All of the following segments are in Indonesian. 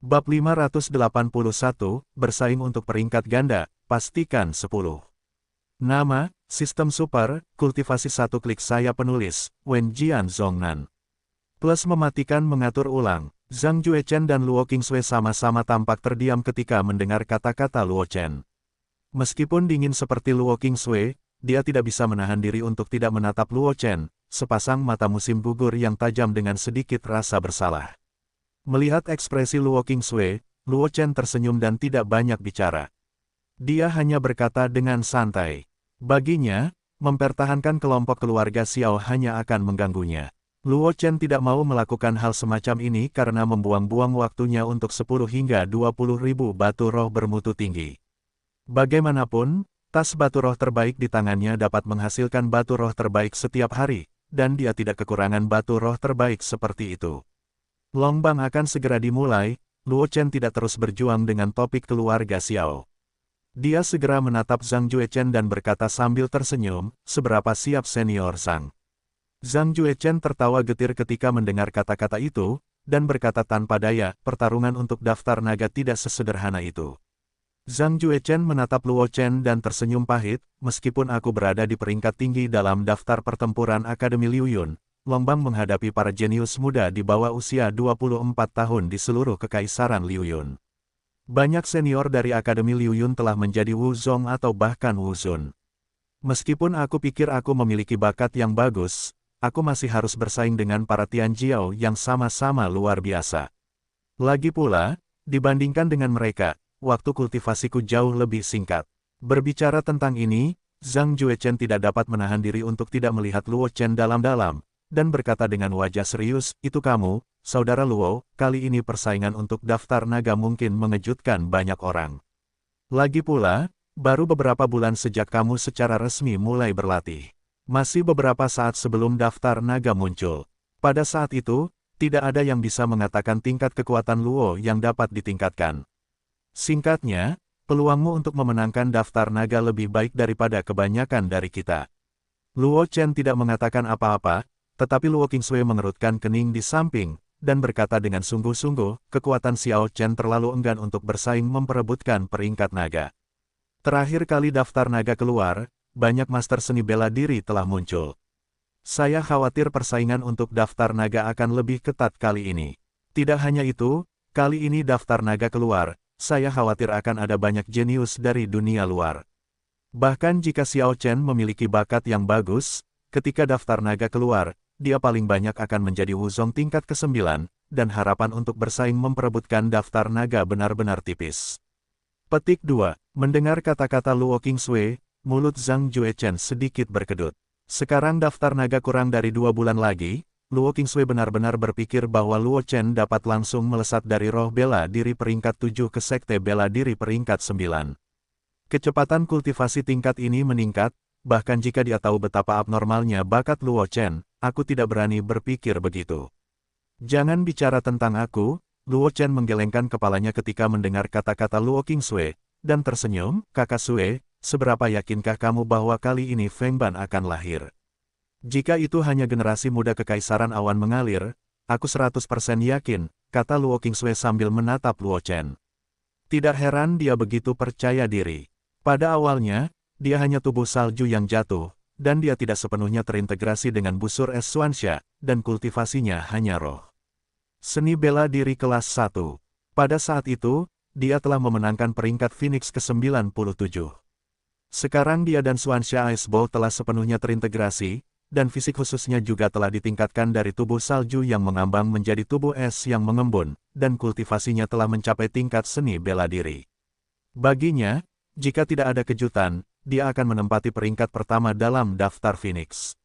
Bab 581, bersaing untuk peringkat ganda, pastikan 10. Nama, Sistem Super, Kultivasi 1 klik saya penulis, Wen Jian Zhongnan. Plus mematikan mengatur ulang, Zhang Juechen dan Luo Qingsui sama-sama tampak terdiam ketika mendengar kata-kata Luo Chen. Meskipun dingin seperti Luo Qingsui, dia tidak bisa menahan diri untuk tidak menatap Luo Chen, sepasang mata musim gugur yang tajam dengan sedikit rasa bersalah. Melihat ekspresi Luo Qingsui, Luo Chen tersenyum dan tidak banyak bicara. Dia hanya berkata dengan santai. Baginya, mempertahankan kelompok keluarga Xiao hanya akan mengganggunya. Luo Chen tidak mau melakukan hal semacam ini karena membuang-buang waktunya untuk 10 hingga 20 ribu batu roh bermutu tinggi. Bagaimanapun, tas batu roh terbaik di tangannya dapat menghasilkan batu roh terbaik setiap hari, dan dia tidak kekurangan batu roh terbaik seperti itu. Longbang akan segera dimulai, Luo Chen tidak terus berjuang dengan topik keluarga Xiao. Dia segera menatap Zhang Juechen dan berkata sambil tersenyum, seberapa siap senior Zhang. Zhang Juechen tertawa getir ketika mendengar kata-kata itu, dan berkata tanpa daya, pertarungan untuk daftar naga tidak sesederhana itu. Zhang Juechen menatap Luo Chen dan tersenyum pahit, meskipun aku berada di peringkat tinggi dalam daftar pertempuran Akademi Liu Yun, Longbang menghadapi para jenius muda di bawah usia 24 tahun di seluruh kekaisaran Liu Yun. Banyak senior dari Akademi Liu Yun telah menjadi Wu Zong atau bahkan Wu Zun. Meskipun aku pikir aku memiliki bakat yang bagus, aku masih harus bersaing dengan para Tian Jiao yang sama-sama luar biasa. Lagi pula, dibandingkan dengan mereka, waktu kultivasiku jauh lebih singkat. Berbicara tentang ini, Zhang Juechen tidak dapat menahan diri untuk tidak melihat Luo Chen dalam-dalam, dan berkata dengan wajah serius, itu kamu, saudara Luo, kali ini persaingan untuk daftar naga mungkin mengejutkan banyak orang. Lagi pula, baru beberapa bulan sejak kamu secara resmi mulai berlatih. Masih beberapa saat sebelum daftar naga muncul. Pada saat itu, tidak ada yang bisa mengatakan tingkat kekuatan Luo yang dapat ditingkatkan. Singkatnya, peluangmu untuk memenangkan daftar naga lebih baik daripada kebanyakan dari kita. Luo Chen tidak mengatakan apa-apa, tetapi Luo Qingsui mengerutkan kening di samping, dan berkata dengan sungguh-sungguh, kekuatan Xiao Chen terlalu enggan untuk bersaing memperebutkan peringkat naga. Terakhir kali daftar naga keluar, banyak master seni bela diri telah muncul. Saya khawatir persaingan untuk daftar naga akan lebih ketat kali ini. Tidak hanya itu, kali ini daftar naga keluar, saya khawatir akan ada banyak jenius dari dunia luar. Bahkan jika Xiao Chen memiliki bakat yang bagus, ketika daftar naga keluar, dia paling banyak akan menjadi Wu Zong tingkat ke-9, dan harapan untuk bersaing memperebutkan daftar naga benar-benar tipis. Petik 2. Mendengar kata-kata Luo Qingsui, mulut Zhang Juechen sedikit berkedut. Sekarang daftar naga kurang dari 2 bulan lagi, Luo Qingsui benar-benar berpikir bahwa Luo Chen dapat langsung melesat dari roh bela diri peringkat 7 ke sekte bela diri peringkat 9. Kecepatan kultivasi tingkat ini meningkat, bahkan jika dia tahu betapa abnormalnya bakat Luo Chen, aku tidak berani berpikir begitu. Jangan bicara tentang aku, Luo Chen menggelengkan kepalanya ketika mendengar kata-kata Luo Qingsui, dan tersenyum, kakak Sue, seberapa yakinkah kamu bahwa kali ini Feng Ban akan lahir? Jika itu hanya generasi muda kekaisaran awan mengalir, aku 100% yakin, kata Luo Qingsui sambil menatap Luo Chen. Tidak heran dia begitu percaya diri. Pada awalnya, dia hanya tubuh salju yang jatuh, dan dia tidak sepenuhnya terintegrasi dengan busur es Xuanxia, dan kultivasinya hanya roh. Seni bela diri kelas 1. Pada saat itu, dia telah memenangkan peringkat Phoenix ke-97. Sekarang dia dan Xuanxia Ice Ball telah sepenuhnya terintegrasi, dan fisik khususnya juga telah ditingkatkan dari tubuh salju yang mengambang menjadi tubuh es yang mengembun, dan kultivasinya telah mencapai tingkat seni bela diri. Baginya, jika tidak ada kejutan, dia akan menempati peringkat pertama dalam daftar Phoenix.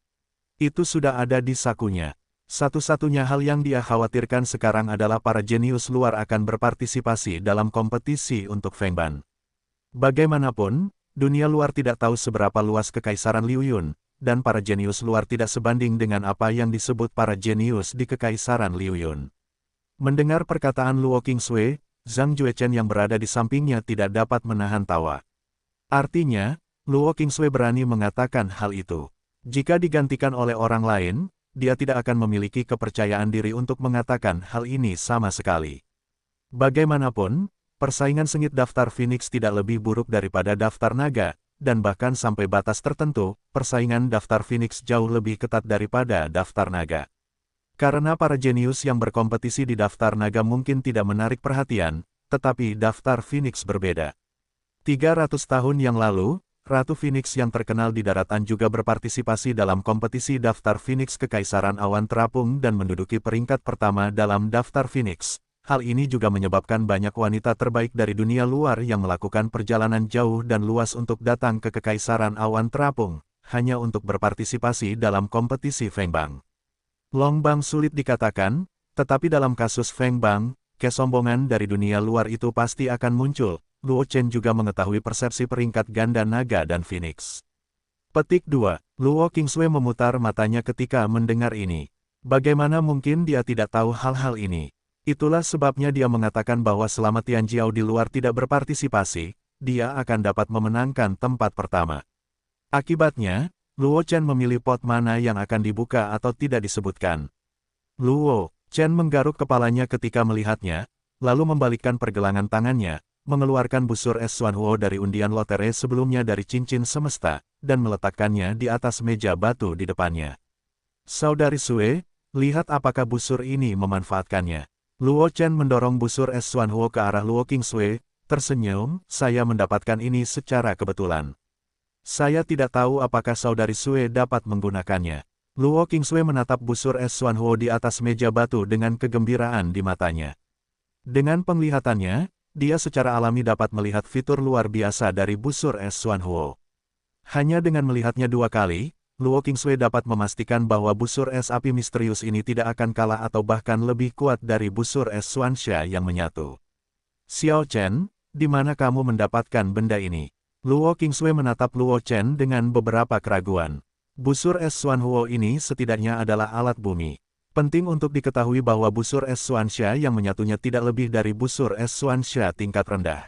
Itu sudah ada di sakunya. Satu-satunya hal yang dia khawatirkan sekarang adalah para jenius luar akan berpartisipasi dalam kompetisi untuk Feng Ban. Bagaimanapun, dunia luar tidak tahu seberapa luas kekaisaran Liu Yun, dan para jenius luar tidak sebanding dengan apa yang disebut para jenius di kekaisaran Liu Yun. Mendengar perkataan Luo Qingsui, Zhang Juechen yang berada di sampingnya tidak dapat menahan tawa. Artinya, Luo Qingsui berani mengatakan hal itu. Jika digantikan oleh orang lain, dia tidak akan memiliki kepercayaan diri untuk mengatakan hal ini sama sekali. Bagaimanapun, persaingan sengit daftar Phoenix tidak lebih buruk daripada daftar naga, dan bahkan sampai batas tertentu, persaingan daftar Phoenix jauh lebih ketat daripada daftar naga. Karena para jenius yang berkompetisi di daftar naga mungkin tidak menarik perhatian, tetapi daftar Phoenix berbeda. 300 tahun yang lalu, Ratu Phoenix yang terkenal di daratan juga berpartisipasi dalam kompetisi daftar Phoenix Kekaisaran Awan Terapung dan menduduki peringkat pertama dalam daftar Phoenix. Hal ini juga menyebabkan banyak wanita terbaik dari dunia luar yang melakukan perjalanan jauh dan luas untuk datang ke Kekaisaran Awan Terapung, hanya untuk berpartisipasi dalam kompetisi Feng Bang. Long Bang sulit dikatakan, tetapi dalam kasus Feng Bang, kesombongan dari dunia luar itu pasti akan muncul. Luo Chen juga mengetahui persepsi peringkat ganda naga dan Phoenix. Petik 2. Luo Qingsui memutar matanya ketika mendengar ini. Bagaimana mungkin dia tidak tahu hal-hal ini? Itulah sebabnya dia mengatakan bahwa selama Tian Jiao di luar tidak berpartisipasi, dia akan dapat memenangkan tempat pertama. Akibatnya, Luo Chen memilih pot mana yang akan dibuka atau tidak disebutkan. Luo Chen menggaruk kepalanya ketika melihatnya, lalu membalikkan pergelangan tangannya, mengeluarkan busur es Xuanhuo dari undian lotre sebelumnya dari cincin semesta, dan meletakkannya di atas meja batu di depannya. Saudari Sue, lihat apakah busur ini memanfaatkannya. Luo Chen mendorong busur es Xuanhuo ke arah Luo Qingsui, tersenyum, saya mendapatkan ini secara kebetulan. Saya tidak tahu apakah saudari Sue dapat menggunakannya. Luo Qingsui menatap busur es Xuanhuo di atas meja batu dengan kegembiraan di matanya. Dengan penglihatannya, dia secara alami dapat melihat fitur luar biasa dari busur es Xuanhuo. Hanya dengan melihatnya 2 kali, Luo Qingsui dapat memastikan bahwa busur es api misterius ini tidak akan kalah atau bahkan lebih kuat dari busur es Xuanxia yang menyatu. Xiao Chen, di mana kamu mendapatkan benda ini? Luo Qingsui menatap Luo Chen dengan beberapa keraguan. Busur es Xuanhuo ini setidaknya adalah alat bumi. Penting untuk diketahui bahwa busur es Xuanxia yang menyatunya tidak lebih dari busur es Xuanxia tingkat rendah.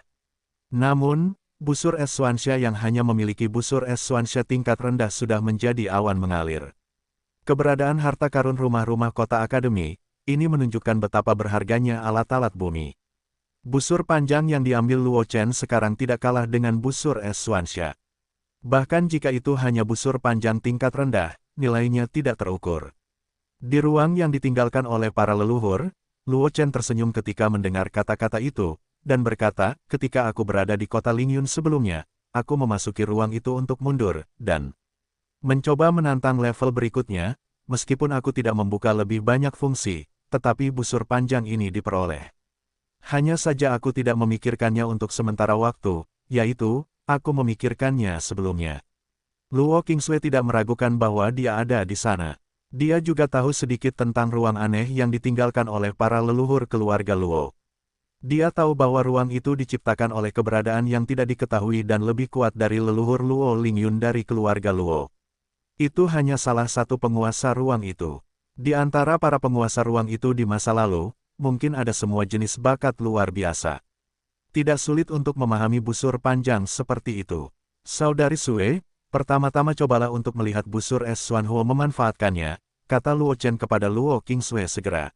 Namun, busur es Xuanxia yang hanya memiliki busur es Xuanxia tingkat rendah sudah menjadi awan mengalir. Keberadaan harta karun rumah-rumah kota akademi, ini menunjukkan betapa berharganya alat-alat bumi. Busur panjang yang diambil Luo Chen sekarang tidak kalah dengan busur es Xuanxia. Bahkan jika itu hanya busur panjang tingkat rendah, nilainya tidak terukur. Di ruang yang ditinggalkan oleh para leluhur, Luo Chen tersenyum ketika mendengar kata-kata itu, dan berkata, ketika aku berada di kota Lingyun sebelumnya, aku memasuki ruang itu untuk mundur, dan mencoba menantang level berikutnya, meskipun aku tidak membuka lebih banyak fungsi, tetapi busur panjang ini diperoleh. Hanya saja aku tidak memikirkannya untuk sementara waktu, yaitu, aku memikirkannya sebelumnya. Luo Qingsui tidak meragukan bahwa dia ada di sana. Dia juga tahu sedikit tentang ruang aneh yang ditinggalkan oleh para leluhur keluarga Luo. Dia tahu bahwa ruang itu diciptakan oleh keberadaan yang tidak diketahui dan lebih kuat dari leluhur Luo Lingyun dari keluarga Luo. Itu hanya salah satu penguasa ruang itu. Di antara para penguasa ruang itu di masa lalu, mungkin ada semua jenis bakat luar biasa. Tidak sulit untuk memahami busur panjang seperti itu. Saudari Sue, pertama-tama cobalah untuk melihat busur es Xuanhuo memanfaatkannya, kata Luo Chen kepada Luo Qingsui segera.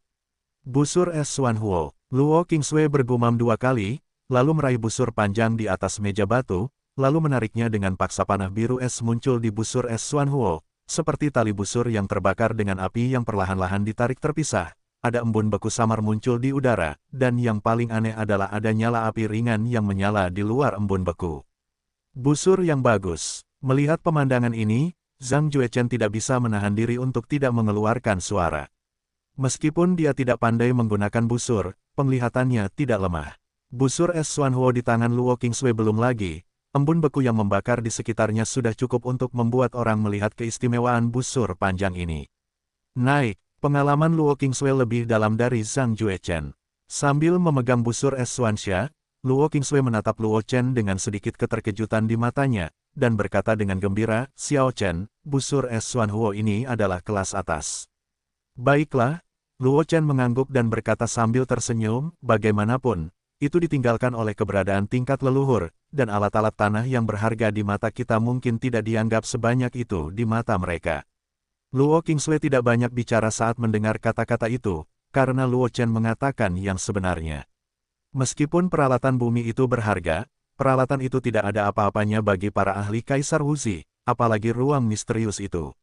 Busur es Xuanhuo. Luo Qingsui bergumam 2 kali, lalu meraih busur panjang di atas meja batu, lalu menariknya dengan paksa panah biru es muncul di busur es Xuanhuo, seperti tali busur yang terbakar dengan api yang perlahan-lahan ditarik terpisah. Ada embun beku samar muncul di udara, dan yang paling aneh adalah ada nyala api ringan yang menyala di luar embun beku. Busur yang bagus. Melihat pemandangan ini, Zhang Juechen tidak bisa menahan diri untuk tidak mengeluarkan suara. Meskipun dia tidak pandai menggunakan busur, penglihatannya tidak lemah. Busur es Xuanhuo di tangan Luo Qingsui belum lagi, embun beku yang membakar di sekitarnya sudah cukup untuk membuat orang melihat keistimewaan busur panjang ini. Naik, pengalaman Luo Qingsui lebih dalam dari Zhang Juechen. Sambil memegang busur es Xuanxia, Luo Qingsui menatap Luo Chen dengan sedikit keterkejutan di matanya, dan berkata dengan gembira, Xiao Chen, busur es Xuanhuo ini adalah kelas atas. Baiklah, Luo Chen mengangguk dan berkata sambil tersenyum, bagaimanapun, itu ditinggalkan oleh keberadaan tingkat leluhur, dan alat-alat tanah yang berharga di mata kita mungkin tidak dianggap sebanyak itu di mata mereka. Luo Qingsui tidak banyak bicara saat mendengar kata-kata itu, karena Luo Chen mengatakan yang sebenarnya. Meskipun peralatan bumi itu berharga, peralatan itu tidak ada apa-apanya bagi para ahli Kaisar Wuzi, apalagi ruang misterius itu.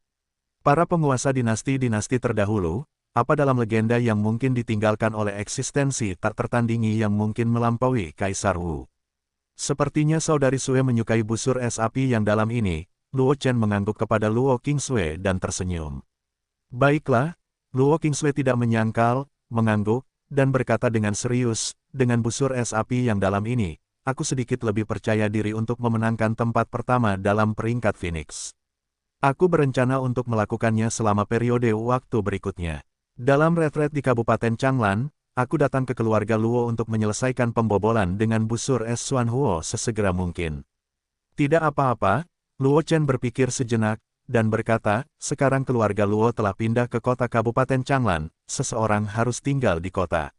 Para penguasa dinasti-dinasti terdahulu, apa dalam legenda yang mungkin ditinggalkan oleh eksistensi tak tertandingi yang mungkin melampaui Kaisar Wu. Sepertinya saudari Sue menyukai busur es api yang dalam ini, Luo Chen mengangguk kepada Luo Qingsui dan tersenyum. Baiklah, Luo Qingsui tidak menyangkal, mengangguk, dan berkata dengan serius, dengan busur es api yang dalam ini, aku sedikit lebih percaya diri untuk memenangkan tempat pertama dalam peringkat Phoenix. Aku berencana untuk melakukannya selama periode waktu berikutnya. Dalam retret di Kabupaten Changlan, aku datang ke keluarga Luo untuk menyelesaikan pembobolan dengan busur es Xuanhuo sesegera mungkin. Tidak apa-apa, Luo Chen berpikir sejenak, dan berkata, sekarang keluarga Luo telah pindah ke kota Kabupaten Changlan, seseorang harus tinggal di kota.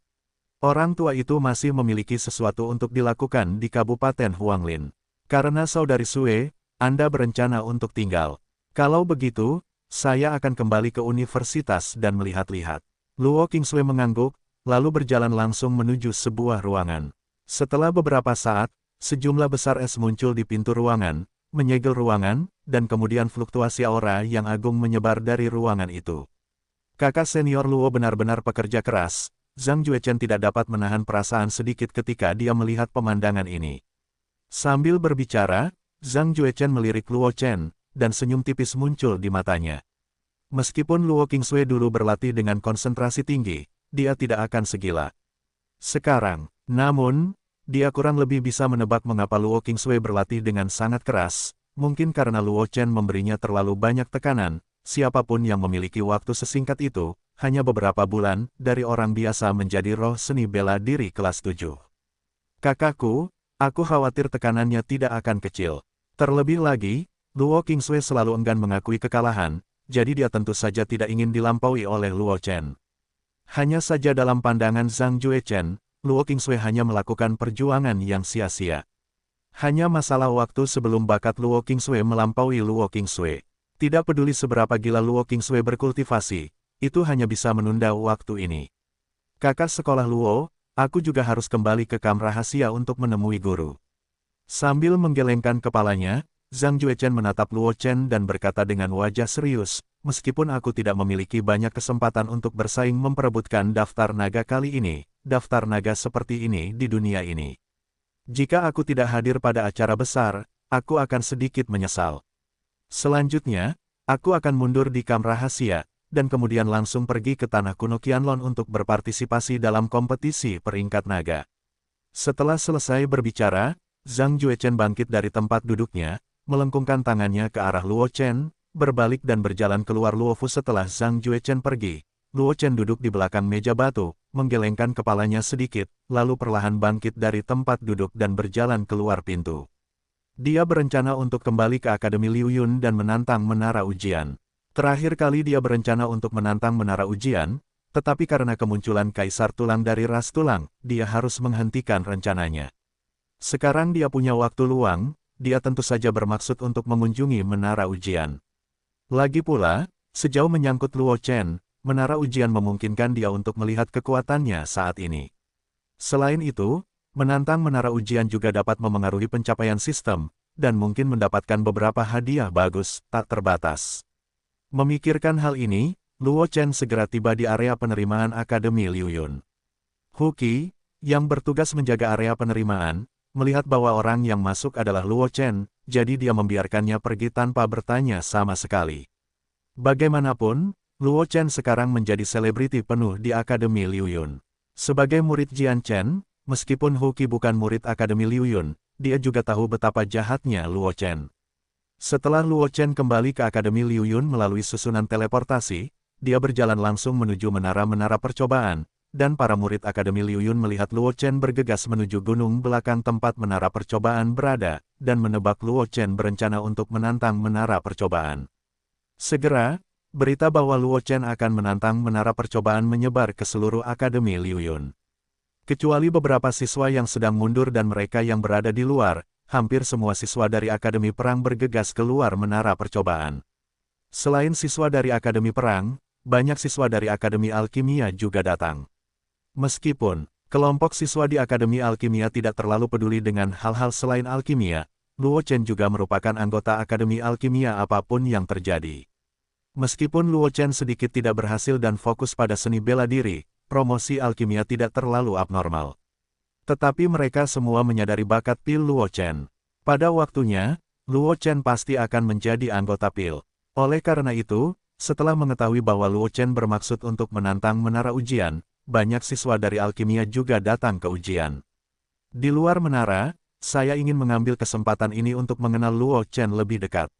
Orang tua itu masih memiliki sesuatu untuk dilakukan di Kabupaten Huanglin. Karena saudari Sue, Anda berencana untuk tinggal. Kalau begitu, saya akan kembali ke universitas dan melihat-lihat. Luo Qingsui mengangguk, lalu berjalan langsung menuju sebuah ruangan. Setelah beberapa saat, sejumlah besar es muncul di pintu ruangan, menyegel ruangan, dan kemudian fluktuasi aura yang agung menyebar dari ruangan itu. Kakak senior Luo benar-benar pekerja keras, Zhang Juechen tidak dapat menahan perasaan sedikit ketika dia melihat pemandangan ini. Sambil berbicara, Zhang Juechen melirik Luo Chen, dan senyum tipis muncul di matanya. Meskipun Luo Qingsui dulu berlatih dengan konsentrasi tinggi, dia tidak akan segila sekarang. Namun, dia kurang lebih bisa menebak mengapa Luo Qingsui berlatih dengan sangat keras, mungkin karena Luo Chen memberinya terlalu banyak tekanan, siapapun yang memiliki waktu sesingkat itu, hanya beberapa bulan, dari orang biasa menjadi roh seni bela diri kelas 7. Kakakku, aku khawatir tekanannya tidak akan kecil. Terlebih lagi, Luo Qingsui selalu enggan mengakui kekalahan, jadi dia tentu saja tidak ingin dilampaui oleh Luo Chen. Hanya saja dalam pandangan Zhang Juechen, Luo Qingsui hanya melakukan perjuangan yang sia-sia. Hanya masalah waktu sebelum bakat Luo Qingsui melampaui Luo Qingsui. Tidak peduli seberapa gila Luo Qingsui berkultivasi, itu hanya bisa menunda waktu ini. Kakak sekolah Luo, aku juga harus kembali ke kamp rahasia untuk menemui guru. Sambil menggelengkan kepalanya, Zhang Juechen menatap Luo Chen dan berkata dengan wajah serius, meskipun aku tidak memiliki banyak kesempatan untuk bersaing memperebutkan daftar naga kali ini, daftar naga seperti ini di dunia ini. Jika aku tidak hadir pada acara besar, aku akan sedikit menyesal. Selanjutnya, aku akan mundur di kamp rahasia, dan kemudian langsung pergi ke tanah kuno Qianlong untuk berpartisipasi dalam kompetisi peringkat naga. Setelah selesai berbicara, Zhang Juechen bangkit dari tempat duduknya, melengkungkan tangannya ke arah Luo Chen, berbalik dan berjalan keluar Luofu setelah Zhang Juechen pergi. Luo Chen duduk di belakang meja batu, menggelengkan kepalanya sedikit, lalu perlahan bangkit dari tempat duduk dan berjalan keluar pintu. Dia berencana untuk kembali ke Akademi Liu Yun dan menantang menara ujian. Terakhir kali dia berencana untuk menantang menara ujian, tetapi karena kemunculan Kaisar Tulang dari ras tulang, dia harus menghentikan rencananya. Sekarang dia punya waktu luang, dia tentu saja bermaksud untuk mengunjungi menara ujian. Lagi pula, sejauh menyangkut Luo Chen, menara ujian memungkinkan dia untuk melihat kekuatannya saat ini. Selain itu, menantang menara ujian juga dapat memengaruhi pencapaian sistem, dan mungkin mendapatkan beberapa hadiah bagus, tak terbatas. Memikirkan hal ini, Luo Chen segera tiba di area penerimaan Akademi Liu Yun. Huqi, yang bertugas menjaga area penerimaan, melihat bahwa orang yang masuk adalah Luo Chen, jadi dia membiarkannya pergi tanpa bertanya sama sekali. Bagaimanapun, Luo Chen sekarang menjadi selebriti penuh di Akademi Liu Yun. Sebagai murid Jian Chen, meskipun Huqi bukan murid Akademi Liu Yun, dia juga tahu betapa jahatnya Luo Chen. Setelah Luo Chen kembali ke Akademi Liu Yun melalui susunan teleportasi, dia berjalan langsung menuju menara-menara percobaan, dan para murid Akademi Liu Yun melihat Luo Chen bergegas menuju gunung belakang tempat menara percobaan berada, dan menebak Luo Chen berencana untuk menantang menara percobaan. Segera, berita bahwa Luo Chen akan menantang menara percobaan menyebar ke seluruh Akademi Liu Yun. Kecuali beberapa siswa yang sedang mundur dan mereka yang berada di luar, hampir semua siswa dari Akademi Perang bergegas keluar menara percobaan. Selain siswa dari Akademi Perang, banyak siswa dari Akademi Alkimia juga datang. Meskipun Kelompok siswa di Akademi Alkimia tidak terlalu peduli dengan hal-hal selain alkimia. Luo Chen juga merupakan anggota Akademi Alkimia apapun yang terjadi. Meskipun Luo Chen sedikit tidak berhasil dan fokus pada seni bela diri, promosi alkimia tidak terlalu abnormal. Tetapi mereka semua menyadari bakat Pil Luo Chen. Pada waktunya, Luo Chen pasti akan menjadi anggota Pil. Oleh karena itu, setelah mengetahui bahwa Luo Chen bermaksud untuk menantang menara ujian, banyak siswa dari alkimia juga datang ke ujian. Di luar menara, saya ingin mengambil kesempatan ini untuk mengenal Luo Chen lebih dekat.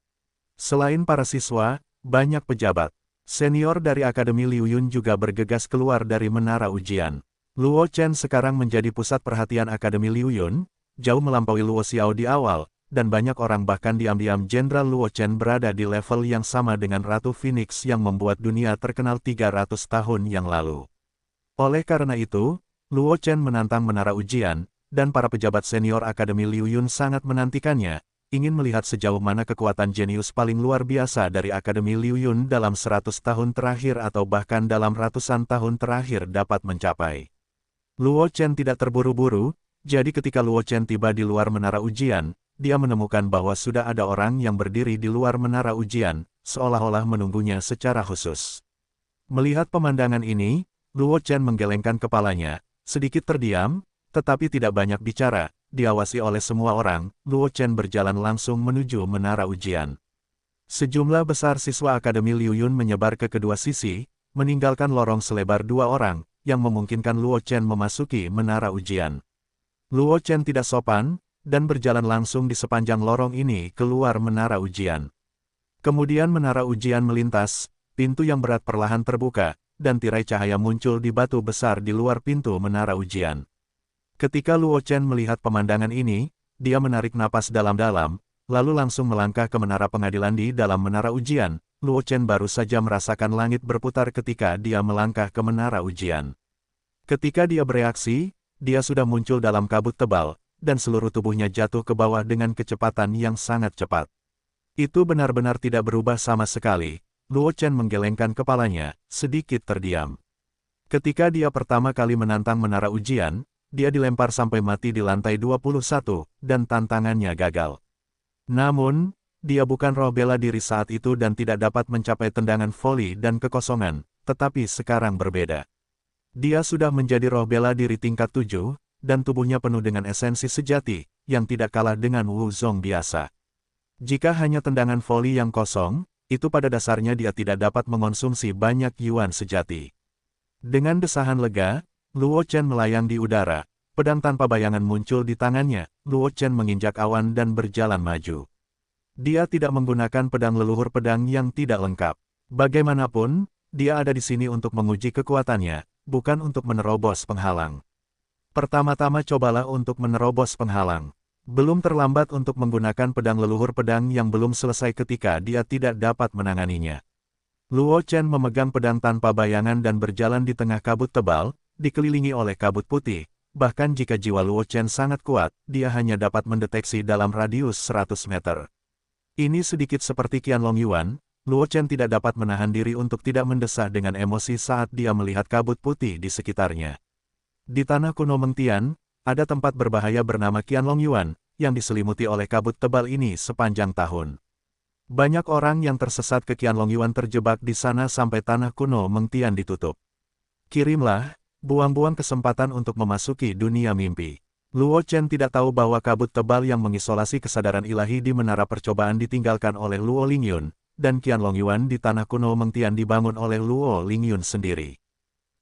Selain para siswa, banyak pejabat senior dari Akademi Liu Yun juga bergegas keluar dari menara ujian. Luo Chen sekarang menjadi pusat perhatian Akademi Liu Yun, jauh melampaui Luo Xiao di awal, dan banyak orang bahkan diam-diam Jenderal Luo Chen berada di level yang sama dengan Ratu Phoenix yang membuat dunia terkenal 300 tahun yang lalu. Oleh karena itu, Luo Chen menantang menara ujian, dan para pejabat senior Akademi Liu Yun sangat menantikannya, ingin melihat sejauh mana kekuatan jenius paling luar biasa dari Akademi Liu Yun dalam 100 tahun terakhir atau bahkan dalam ratusan tahun terakhir dapat mencapai. Luo Chen tidak terburu-buru, jadi ketika Luo Chen tiba di luar menara ujian, dia menemukan bahwa sudah ada orang yang berdiri di luar menara ujian, seolah-olah menunggunya secara khusus. Melihat pemandangan ini, Luo Chen menggelengkan kepalanya, sedikit terdiam, tetapi tidak banyak bicara. Diawasi oleh semua orang, Luo Chen berjalan langsung menuju menara ujian. Sejumlah besar siswa Akademi Liu Yun menyebar ke kedua sisi, meninggalkan lorong selebar 2 orang, yang memungkinkan Luo Chen memasuki menara ujian. Luo Chen tidak sopan, dan berjalan langsung di sepanjang lorong ini keluar menara ujian. Kemudian menara ujian melintas, pintu yang berat perlahan terbuka, dan tirai cahaya muncul di batu besar di luar pintu menara ujian. Ketika Luo Chen melihat pemandangan ini, dia menarik napas dalam-dalam, lalu langsung melangkah ke menara pengadilan di dalam menara ujian. Luo Chen baru saja merasakan langit berputar ketika dia melangkah ke menara ujian. Ketika dia bereaksi, dia sudah muncul dalam kabut tebal, dan seluruh tubuhnya jatuh ke bawah dengan kecepatan yang sangat cepat. Itu benar-benar tidak berubah sama sekali. Luo Chen menggelengkan kepalanya, sedikit terdiam. Ketika dia pertama kali menantang menara ujian, dia dilempar sampai mati di lantai 21, dan tantangannya gagal. Namun, dia bukan roh bela diri saat itu dan tidak dapat mencapai tendangan voli dan kekosongan, tetapi sekarang berbeda. Dia sudah menjadi roh bela diri tingkat 7, dan tubuhnya penuh dengan esensi sejati, yang tidak kalah dengan Wu Zong biasa. Jika hanya tendangan voli yang kosong, itu pada dasarnya dia tidak dapat mengonsumsi banyak yuan sejati. Dengan desahan lega, Luo Chen melayang di udara, pedang tanpa bayangan muncul di tangannya. Luo Chen menginjak awan dan berjalan maju. Dia tidak menggunakan pedang leluhur, pedang yang tidak lengkap. Bagaimanapun, dia ada di sini untuk menguji kekuatannya, bukan untuk menerobos penghalang. Pertama-tama cobalah untuk menerobos penghalang. Belum terlambat untuk menggunakan pedang leluhur, pedang yang belum selesai ketika dia tidak dapat menanganinya. Luo Chen memegang pedang tanpa bayangan dan berjalan di tengah kabut tebal, dikelilingi oleh kabut putih. Bahkan jika jiwa Luo Chen sangat kuat, dia hanya dapat mendeteksi dalam radius 100 meter. Ini sedikit seperti Qianlong Yuan, Luo Chen tidak dapat menahan diri untuk tidak mendesah dengan emosi saat dia melihat kabut putih di sekitarnya. Di tanah kuno Mengtian, ada tempat berbahaya bernama Qianlong Yuan, yang diselimuti oleh kabut tebal ini sepanjang tahun. Banyak orang yang tersesat ke Qianlong Yuan terjebak di sana sampai tanah kuno Mengtian ditutup. Kirimlah, buang-buang kesempatan untuk memasuki dunia mimpi. Luo Chen tidak tahu bahwa kabut tebal yang mengisolasi kesadaran ilahi di menara percobaan ditinggalkan oleh Luo Lingyun, dan Qianlong Yuan di tanah kuno Mengtian dibangun oleh Luo Lingyun sendiri.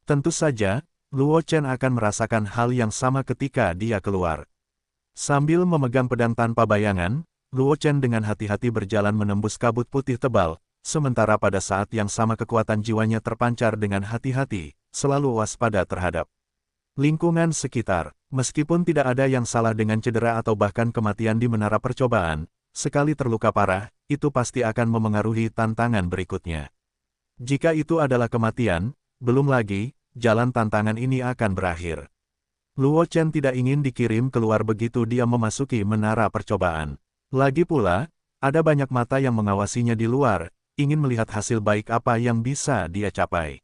Tentu saja, Luo Chen akan merasakan hal yang sama ketika dia keluar. Sambil memegang pedang tanpa bayangan, Luo Chen dengan hati-hati berjalan menembus kabut putih tebal, sementara pada saat yang sama kekuatan jiwanya terpancar dengan hati-hati, selalu waspada terhadap lingkungan sekitar. Meskipun tidak ada yang salah dengan cedera atau bahkan kematian di menara percobaan, sekali terluka parah, itu pasti akan memengaruhi tantangan berikutnya. Jika itu adalah kematian, belum lagi, jalan tantangan ini akan berakhir. Luo Chen tidak ingin dikirim keluar begitu dia memasuki menara percobaan. Lagi pula, ada banyak mata yang mengawasinya di luar, ingin melihat hasil baik apa yang bisa dia capai.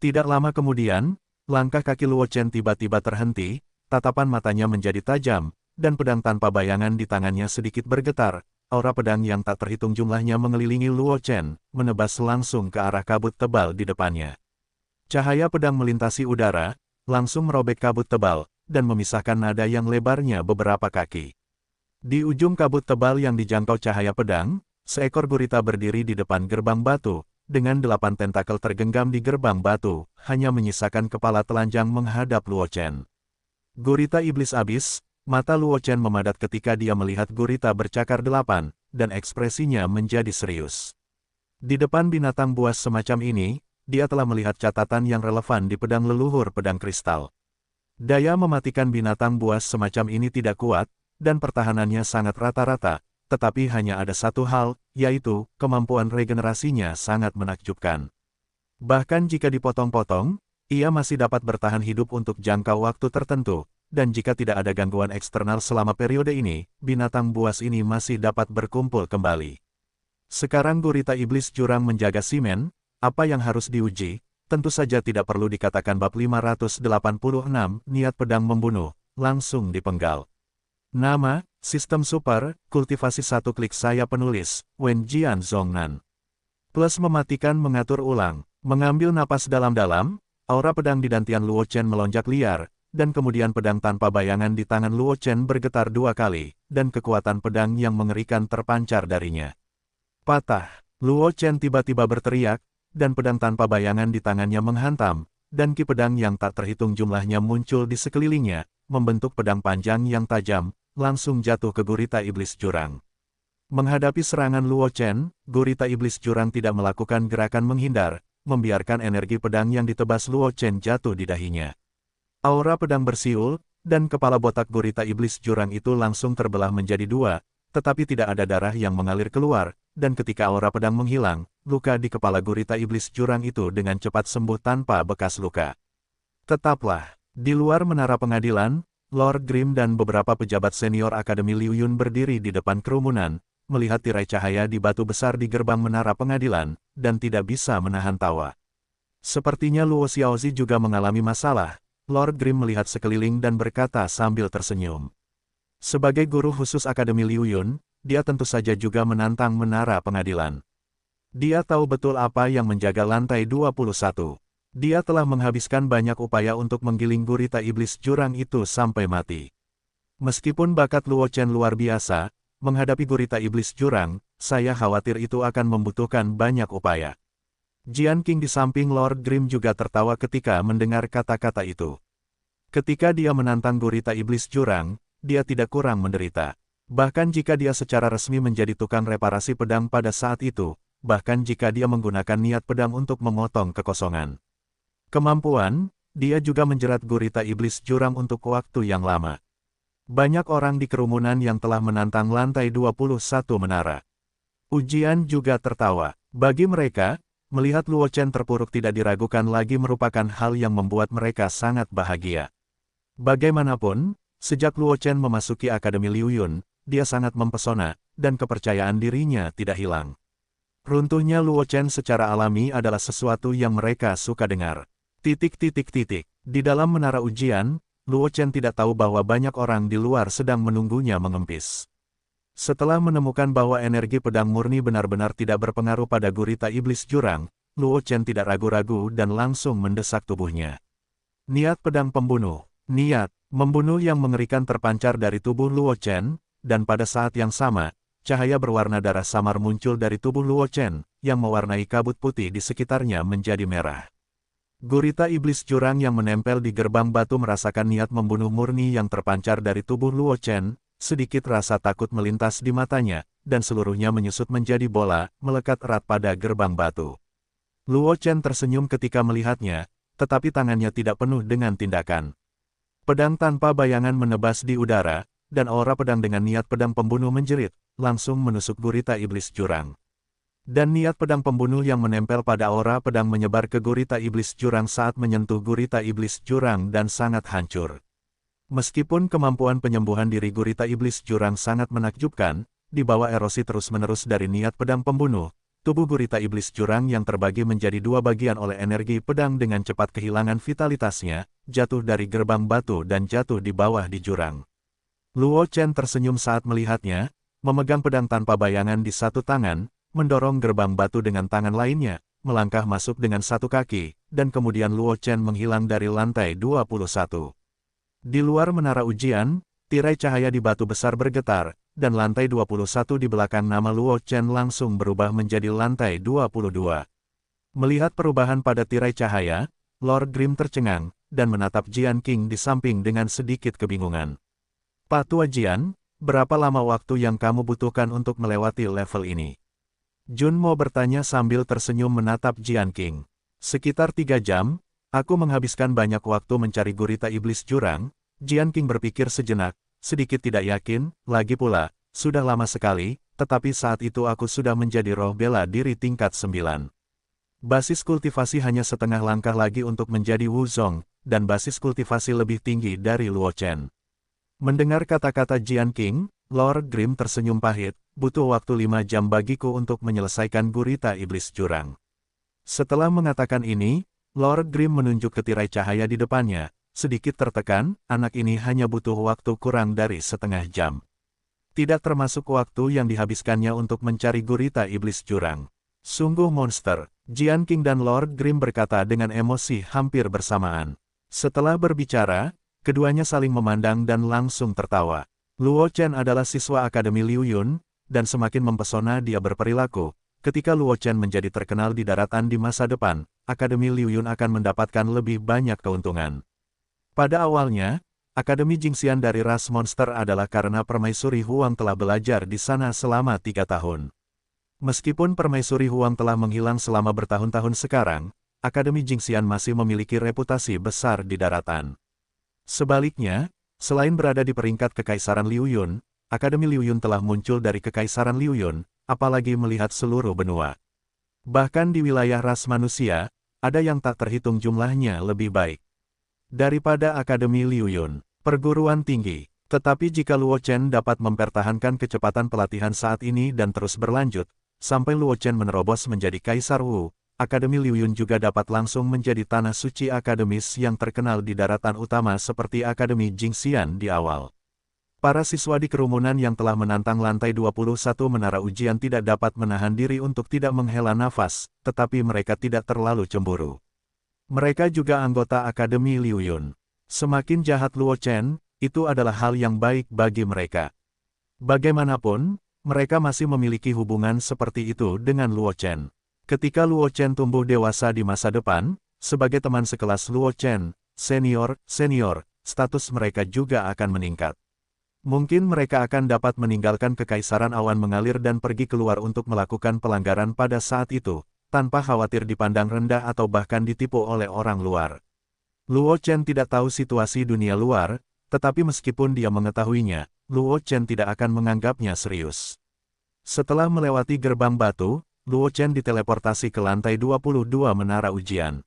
Tidak lama kemudian, Langkah kaki Luo Chen tiba-tiba terhenti, tatapan matanya menjadi tajam, dan pedang tanpa bayangan di tangannya sedikit bergetar. Aura pedang yang tak terhitung jumlahnya mengelilingi Luo Chen, menebas langsung ke arah kabut tebal di depannya. Cahaya pedang melintasi udara, langsung merobek kabut tebal, dan memisahkan nada yang lebarnya beberapa kaki. Di ujung kabut tebal yang dijangkau cahaya pedang, seekor gurita berdiri di depan gerbang batu, dengan 8 tentakel tergenggam di gerbang batu, hanya menyisakan kepala telanjang menghadap Luo Chen. Gurita iblis abis, mata Luo Chen memadat ketika dia melihat gurita bercakar 8, dan ekspresinya menjadi serius. Di depan binatang buas semacam ini, dia telah melihat catatan yang relevan di pedang leluhur pedang kristal. Daya mematikan binatang buas semacam ini tidak kuat, dan pertahanannya sangat rata-rata, tetapi hanya ada satu hal, yaitu, kemampuan regenerasinya sangat menakjubkan. Bahkan jika dipotong-potong, ia masih dapat bertahan hidup untuk jangka waktu tertentu, dan jika tidak ada gangguan eksternal selama periode ini, binatang buas ini masih dapat berkumpul kembali. Sekarang gurita iblis jurang menjaga simen, apa yang harus diuji? Tentu saja tidak perlu dikatakan bab 586, niat pedang membunuh, langsung dipenggal. Nama, Sistem Super, Kultivasi 1 klik saya penulis, Wen Jian Zhongnan. Plus mematikan mengatur ulang, mengambil napas dalam-dalam, aura pedang di dantian Luo Chen melonjak liar, dan kemudian pedang tanpa bayangan di tangan Luo Chen bergetar 2 kali, dan kekuatan pedang yang mengerikan terpancar darinya. Patah, Luo Chen tiba-tiba berteriak, dan pedang tanpa bayangan di tangannya menghantam, dan ki pedang yang tak terhitung jumlahnya muncul di sekelilingnya, membentuk pedang panjang yang tajam, langsung jatuh ke gurita iblis jurang. Menghadapi serangan Luo Chen, gurita iblis jurang tidak melakukan gerakan menghindar, membiarkan energi pedang yang ditebas Luo Chen jatuh di dahinya. Aura pedang bersiul, dan kepala botak gurita iblis jurang itu langsung terbelah menjadi 2, tetapi tidak ada darah yang mengalir keluar, dan ketika aura pedang menghilang, luka di kepala gurita iblis jurang itu dengan cepat sembuh tanpa bekas luka. Tetaplah, di luar menara pengadilan, Lord Grimm dan beberapa pejabat senior Akademi Liu Yun berdiri di depan kerumunan, melihat tirai cahaya di batu besar di gerbang menara pengadilan, dan tidak bisa menahan tawa. Sepertinya Luo Xiaozi juga mengalami masalah, Lord Grimm melihat sekeliling dan berkata sambil tersenyum. Sebagai guru khusus Akademi Liu Yun, dia tentu saja juga menantang menara pengadilan. Dia tahu betul apa yang menjaga lantai 21. Dia telah menghabiskan banyak upaya untuk menggiling gurita iblis jurang itu sampai mati. Meskipun bakat Luo Chen luar biasa, menghadapi gurita iblis jurang, saya khawatir itu akan membutuhkan banyak upaya. Jian Qing di samping Lord Grimm juga tertawa ketika mendengar kata-kata itu. Ketika dia menantang gurita iblis jurang, dia tidak kurang menderita. Bahkan jika dia secara resmi menjadi tukang reparasi pedang pada saat itu, bahkan jika dia menggunakan niat pedang untuk memotong kekosongan kemampuan, dia juga menjerat gurita iblis jurang untuk waktu yang lama. Banyak orang di kerumunan yang telah menantang lantai 21 menara. Ujian juga tertawa. Bagi mereka, melihat Luo Chen terpuruk tidak diragukan lagi merupakan hal yang membuat mereka sangat bahagia. Bagaimanapun, sejak Luo Chen memasuki Akademi Liu Yun, dia sangat mempesona, dan kepercayaan dirinya tidak hilang. Runtuhnya Luo Chen secara alami adalah sesuatu yang mereka suka dengar. Di dalam menara ujian, Luo Chen tidak tahu bahwa banyak orang di luar sedang menunggunya mengempis. Setelah menemukan bahwa energi pedang murni benar-benar tidak berpengaruh pada gurita iblis jurang, Luo Chen tidak ragu-ragu dan langsung mendesak tubuhnya. Niat pedang pembunuh. Niat membunuh yang mengerikan terpancar dari tubuh Luo Chen, dan pada saat yang sama, cahaya berwarna darah samar muncul dari tubuh Luo Chen, yang mewarnai kabut putih di sekitarnya menjadi merah. Gurita iblis jurang yang menempel di gerbang batu merasakan niat membunuh murni yang terpancar dari tubuh Luo Chen, sedikit rasa takut melintas di matanya, dan seluruhnya menyusut menjadi bola, melekat erat pada gerbang batu. Luo Chen tersenyum ketika melihatnya, tetapi tangannya tidak penuh dengan tindakan. Pedang tanpa bayangan menebas di udara, dan aura pedang dengan niat pedang pembunuh menjerit, langsung menusuk gurita iblis jurang. Dan niat pedang pembunuh yang menempel pada aura pedang menyebar ke gurita iblis jurang saat menyentuh gurita iblis jurang dan sangat hancur. Meskipun kemampuan penyembuhan diri gurita iblis jurang sangat menakjubkan, di bawah erosi terus-menerus dari niat pedang pembunuh, tubuh gurita iblis jurang yang terbagi menjadi dua bagian oleh energi pedang dengan cepat kehilangan vitalitasnya, jatuh dari gerbang batu dan jatuh di bawah di jurang. Luo Chen tersenyum saat melihatnya, memegang pedang tanpa bayangan di satu tangan, mendorong gerbang batu dengan tangan lainnya, melangkah masuk dengan satu kaki, dan kemudian Luo Chen menghilang dari lantai 21. Di luar menara ujian, tirai cahaya di batu besar bergetar, dan lantai 21 di belakang nama Luo Chen langsung berubah menjadi lantai 22. Melihat perubahan pada tirai cahaya, Lord Grim tercengang, dan menatap Jian Qing di samping dengan sedikit kebingungan. Pak Tua Jian, berapa lama waktu yang kamu butuhkan untuk melewati level ini? Jun Mo bertanya sambil tersenyum menatap Jian Qing. Sekitar 3 jam, aku menghabiskan banyak waktu mencari gurita iblis jurang. Jian Qing berpikir sejenak, sedikit tidak yakin, lagi pula, sudah lama sekali, tetapi saat itu aku sudah menjadi roh bela diri tingkat 9. Basis kultivasi hanya setengah langkah lagi untuk menjadi Wu Zong, dan basis kultivasi lebih tinggi dari Luo Chen. Mendengar kata-kata Jian Qing, Lord Grim tersenyum pahit, butuh waktu 5 jam bagiku untuk menyelesaikan gurita iblis jurang. Setelah mengatakan ini, Lord Grim menunjuk ke tirai cahaya di depannya. Sedikit tertekan, anak ini hanya butuh waktu kurang dari setengah jam. Tidak termasuk waktu yang dihabiskannya untuk mencari gurita iblis jurang. Sungguh monster, Jian Qing dan Lord Grim berkata dengan emosi hampir bersamaan. Setelah berbicara, keduanya saling memandang dan langsung tertawa. Luo Chen adalah siswa Akademi Liu Yun, dan semakin mempesona dia berperilaku. Ketika Luo Chen menjadi terkenal di daratan di masa depan, Akademi Liu Yun akan mendapatkan lebih banyak keuntungan. Pada awalnya, Akademi Jingxian dari ras monster adalah karena Permaisuri Huang telah belajar di sana selama 3 tahun. Meskipun Permaisuri Huang telah menghilang selama bertahun-tahun sekarang, Akademi Jingxian masih memiliki reputasi besar di daratan. Sebaliknya, selain berada di peringkat Kekaisaran Liu Yun, Akademi Liu Yun telah muncul dari Kekaisaran Liu Yun, apalagi melihat seluruh benua. Bahkan di wilayah ras manusia, ada yang tak terhitung jumlahnya lebih baik daripada Akademi Liu Yun, perguruan tinggi. Tetapi jika Luo Chen dapat mempertahankan kecepatan pelatihan saat ini dan terus berlanjut, sampai Luo Chen menerobos menjadi Kaisar Wu, Akademi Liu Yun juga dapat langsung menjadi tanah suci akademis yang terkenal di daratan utama seperti Akademi Jingxian di awal. Para siswa di kerumunan yang telah menantang lantai 21 menara ujian tidak dapat menahan diri untuk tidak menghela nafas, tetapi mereka tidak terlalu cemburu. Mereka juga anggota Akademi Liu Yun. Semakin jahat Luo Chen, itu adalah hal yang baik bagi mereka. Bagaimanapun, mereka masih memiliki hubungan seperti itu dengan Luo Chen. Ketika Luo Chen tumbuh dewasa di masa depan, sebagai teman sekelas Luo Chen, senior, status mereka juga akan meningkat. Mungkin mereka akan dapat meninggalkan Kekaisaran Awan Mengalir dan pergi keluar untuk melakukan pelanggaran pada saat itu, tanpa khawatir dipandang rendah atau bahkan ditipu oleh orang luar. Luo Chen tidak tahu situasi dunia luar, tetapi meskipun dia mengetahuinya, Luo Chen tidak akan menganggapnya serius. Setelah melewati gerbang batu, Luo Chen diteleportasi ke lantai 22 menara ujian.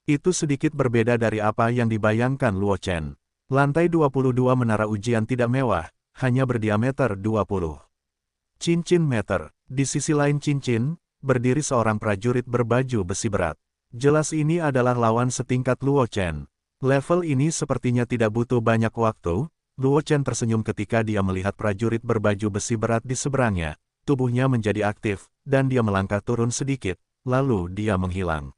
Itu sedikit berbeda dari apa yang dibayangkan Luo Chen. Lantai 22 menara ujian tidak mewah, hanya berdiameter 20 cincin meter. Di sisi lain cincin, berdiri seorang prajurit berbaju besi berat. Jelas ini adalah lawan setingkat Luo Chen. Level ini sepertinya tidak butuh banyak waktu. Luo Chen tersenyum ketika dia melihat prajurit berbaju besi berat di seberangnya. Tubuhnya menjadi aktif, dan dia melangkah turun sedikit, lalu dia menghilang.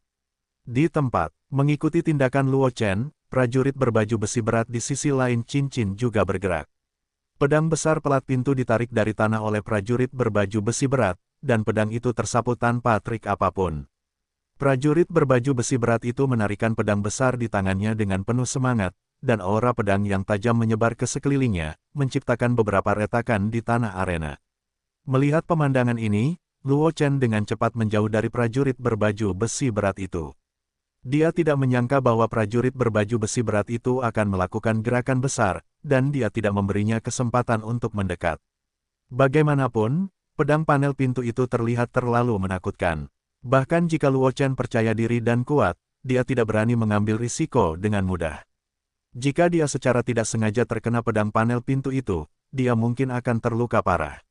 Di tempat, mengikuti tindakan Luo Chen, prajurit berbaju besi berat di sisi lain cincin juga bergerak. Pedang besar pelat pintu ditarik dari tanah oleh prajurit berbaju besi berat, dan pedang itu tersapu tanpa trik apapun. Prajurit berbaju besi berat itu menarikan pedang besar di tangannya dengan penuh semangat, dan aura pedang yang tajam menyebar ke sekelilingnya, menciptakan beberapa retakan di tanah arena. Melihat pemandangan ini, Luo Chen dengan cepat menjauh dari prajurit berbaju besi berat itu. Dia tidak menyangka bahwa prajurit berbaju besi berat itu akan melakukan gerakan besar, dan dia tidak memberinya kesempatan untuk mendekat. Bagaimanapun, pedang panel pintu itu terlihat terlalu menakutkan. Bahkan jika Luo Chen percaya diri dan kuat, dia tidak berani mengambil risiko dengan mudah. Jika dia secara tidak sengaja terkena pedang panel pintu itu, dia mungkin akan terluka parah.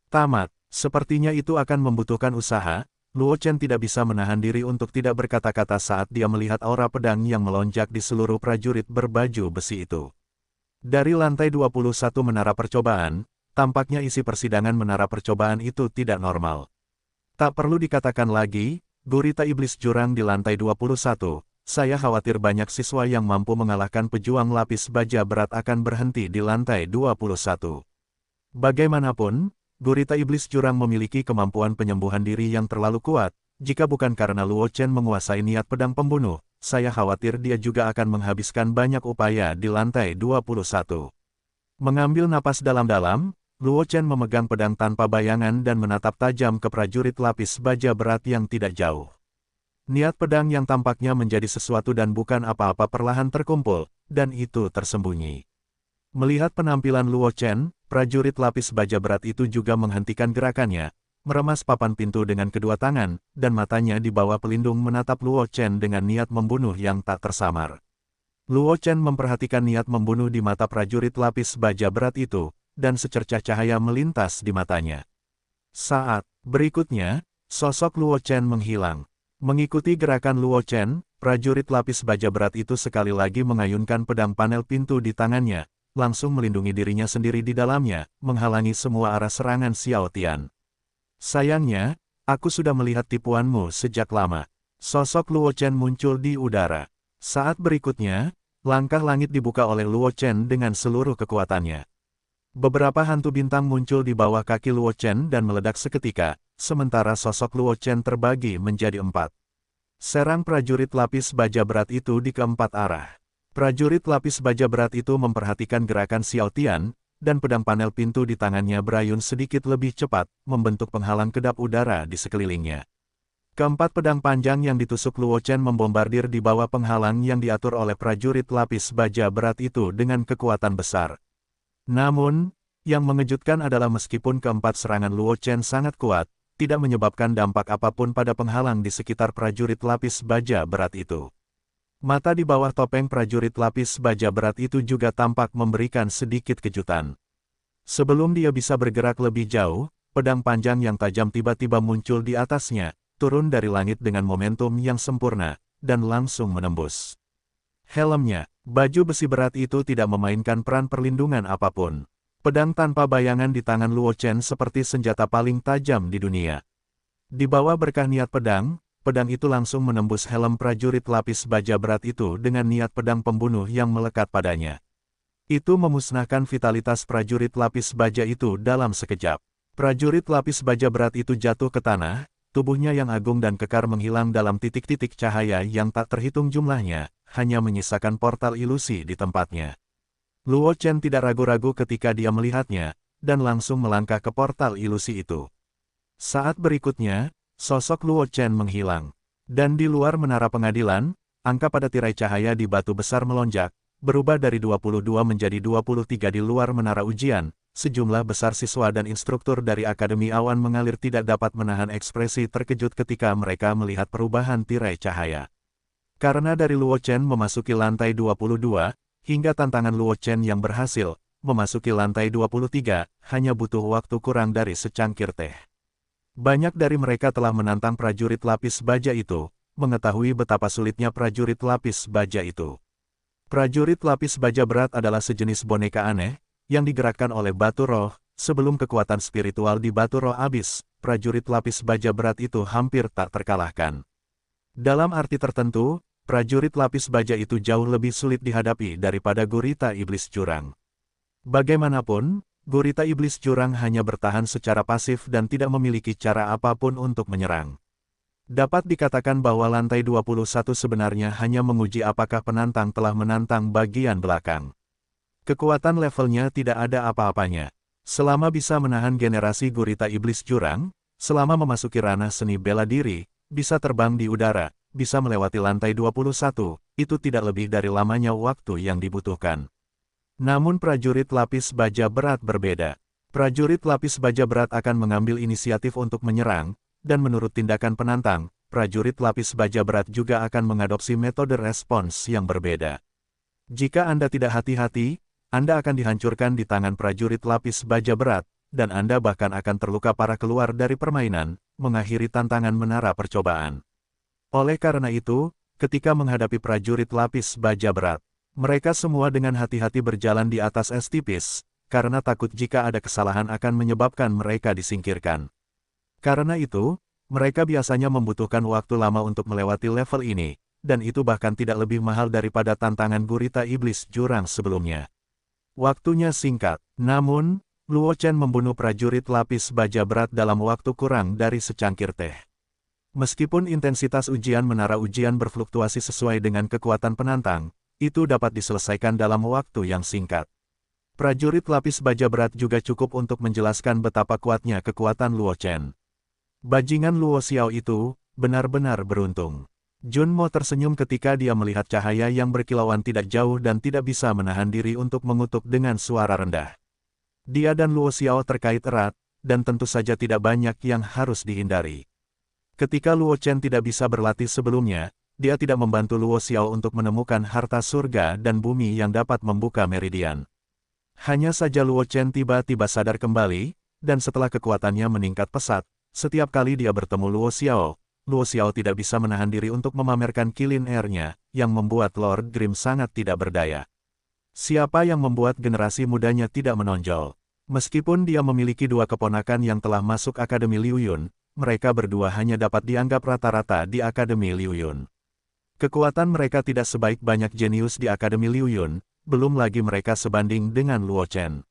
Tamat. Sepertinya itu akan membutuhkan usaha. Luo Chen tidak bisa menahan diri untuk tidak berkata-kata saat dia melihat aura pedang yang melonjak di seluruh prajurit berbaju besi itu. Dari lantai 21 menara percobaan, tampaknya isi persidangan menara percobaan itu tidak normal. Tak perlu dikatakan lagi, gurita iblis jurang di lantai 21, saya khawatir banyak siswa yang mampu mengalahkan pejuang lapis baja berat akan berhenti di lantai 21. Bagaimanapun, gurita iblis jurang memiliki kemampuan penyembuhan diri yang terlalu kuat. Jika bukan karena Luo Chen menguasai niat pedang pembunuh, saya khawatir dia juga akan menghabiskan banyak upaya di lantai 21. Mengambil napas dalam-dalam, Luo Chen memegang pedang tanpa bayangan dan menatap tajam ke prajurit lapis baja berat yang tidak jauh. Niat pedang yang tampaknya menjadi sesuatu dan bukan apa-apa perlahan terkumpul, dan itu tersembunyi. Melihat penampilan Luo Chen, prajurit lapis baja berat itu juga menghentikan gerakannya, meremas papan pintu dengan kedua tangan, dan matanya di bawah pelindung menatap Luo Chen dengan niat membunuh yang tak tersamar. Luo Chen memperhatikan niat membunuh di mata prajurit lapis baja berat itu, dan secercah cahaya melintas di matanya. Saat berikutnya, sosok Luo Chen menghilang. Mengikuti gerakan Luo Chen, prajurit lapis baja berat itu sekali lagi mengayunkan pedang panel pintu di tangannya, langsung melindungi dirinya sendiri di dalamnya, menghalangi semua arah serangan Xiao Tian. Sayangnya, aku sudah melihat tipuanmu sejak lama. Sosok Luo Chen muncul di udara. Saat berikutnya, langkah langit dibuka oleh Luo Chen dengan seluruh kekuatannya. Beberapa hantu bintang muncul di bawah kaki Luo Chen dan meledak seketika, sementara sosok Luo Chen terbagi menjadi 4. Serang prajurit lapis baja berat itu di keempat arah. Prajurit lapis baja berat itu memperhatikan gerakan Xiao Tian, dan pedang panel pintu di tangannya berayun sedikit lebih cepat, membentuk penghalang kedap udara di sekelilingnya. Keempat pedang panjang yang ditusuk Luo Chen membombardir di bawah penghalang yang diatur oleh prajurit lapis baja berat itu dengan kekuatan besar. Namun, yang mengejutkan adalah meskipun keempat serangan Luo Chen sangat kuat, tidak menyebabkan dampak apapun pada penghalang di sekitar prajurit lapis baja berat itu. Mata di bawah topeng prajurit lapis baja berat itu juga tampak memberikan sedikit kejutan. Sebelum dia bisa bergerak lebih jauh, pedang panjang yang tajam tiba-tiba muncul di atasnya, turun dari langit dengan momentum yang sempurna, dan langsung menembus helmnya. Baju besi berat itu tidak memainkan peran perlindungan apapun. Pedang tanpa bayangan di tangan Luo Chen seperti senjata paling tajam di dunia. Di bawah berkah niat pedang, pedang itu langsung menembus helm prajurit lapis baja berat itu dengan niat pedang pembunuh yang melekat padanya. Itu memusnahkan vitalitas prajurit lapis baja itu dalam sekejap. Prajurit lapis baja berat itu jatuh ke tanah, tubuhnya yang agung dan kekar menghilang dalam titik-titik cahaya yang tak terhitung jumlahnya, hanya menyisakan portal ilusi di tempatnya. Luo Chen tidak ragu-ragu ketika dia melihatnya, dan langsung melangkah ke portal ilusi itu. Saat berikutnya, sosok Luo Chen menghilang. Dan di luar menara pengadilan, angka pada tirai cahaya di batu besar melonjak, berubah dari 22 menjadi 23 di luar menara ujian. Sejumlah besar siswa dan instruktur dari Akademi Awan mengalir tidak dapat menahan ekspresi terkejut ketika mereka melihat perubahan tirai cahaya. Karena dari Luo Chen memasuki lantai 22, hingga tantangan Luo Chen yang berhasil memasuki lantai 23, hanya butuh waktu kurang dari secangkir teh. Banyak dari mereka telah menantang prajurit lapis baja itu, mengetahui betapa sulitnya prajurit lapis baja itu. Prajurit lapis baja berat adalah sejenis boneka aneh, yang digerakkan oleh batu roh. Sebelum kekuatan spiritual di batu roh habis, prajurit lapis baja berat itu hampir tak terkalahkan. Dalam arti tertentu, prajurit lapis baja itu jauh lebih sulit dihadapi daripada gurita iblis jurang. Bagaimanapun, gurita iblis jurang hanya bertahan secara pasif dan tidak memiliki cara apapun untuk menyerang. Dapat dikatakan bahwa lantai 21 sebenarnya hanya menguji apakah penantang telah menantang bagian belakang. Kekuatan levelnya tidak ada apa-apanya. Selama bisa menahan generasi gurita iblis jurang, selama memasuki ranah seni bela diri, bisa terbang di udara, bisa melewati lantai 21, itu tidak lebih dari lamanya waktu yang dibutuhkan. Namun prajurit lapis baja berat berbeda. Prajurit lapis baja berat akan mengambil inisiatif untuk menyerang, dan menurut tindakan penantang, prajurit lapis baja berat juga akan mengadopsi metode respons yang berbeda. Jika Anda tidak hati-hati, Anda akan dihancurkan di tangan prajurit lapis baja berat, dan Anda bahkan akan terluka parah keluar dari permainan, mengakhiri tantangan menara percobaan. Oleh karena itu, ketika menghadapi prajurit lapis baja berat, mereka semua dengan hati-hati berjalan di atas es tipis, karena takut jika ada kesalahan akan menyebabkan mereka disingkirkan. Karena itu, mereka biasanya membutuhkan waktu lama untuk melewati level ini, dan itu bahkan tidak lebih mahal daripada tantangan gurita iblis jurang sebelumnya. Waktunya singkat, namun, Luo Chen membunuh prajurit lapis baja berat dalam waktu kurang dari secangkir teh. Meskipun intensitas ujian menara ujian berfluktuasi sesuai dengan kekuatan penantang, itu dapat diselesaikan dalam waktu yang singkat. Prajurit lapis baja berat juga cukup untuk menjelaskan betapa kuatnya kekuatan Luo Chen. Bajingan Luo Xiao itu benar-benar beruntung. Jun Mo tersenyum ketika dia melihat cahaya yang berkilauan tidak jauh dan tidak bisa menahan diri untuk mengutuk dengan suara rendah. Dia dan Luo Xiao terkait erat, dan tentu saja tidak banyak yang harus dihindari. Ketika Luo Chen tidak bisa berlatih sebelumnya, dia tidak membantu Luo Xiao untuk menemukan harta surga dan bumi yang dapat membuka meridian. Hanya saja Luo Chen tiba-tiba sadar kembali, dan setelah kekuatannya meningkat pesat, setiap kali dia bertemu Luo Xiao tidak bisa menahan diri untuk memamerkan kilin air-nya, yang membuat Lord Grimm sangat tidak berdaya. Siapa yang membuat generasi mudanya tidak menonjol? Meskipun dia memiliki dua keponakan yang telah masuk Akademi Liu Yun, mereka berdua hanya dapat dianggap rata-rata di Akademi Liu Yun. Kekuatan mereka tidak sebaik banyak jenius di Akademi Liu Yun, belum lagi mereka sebanding dengan Luo Chen.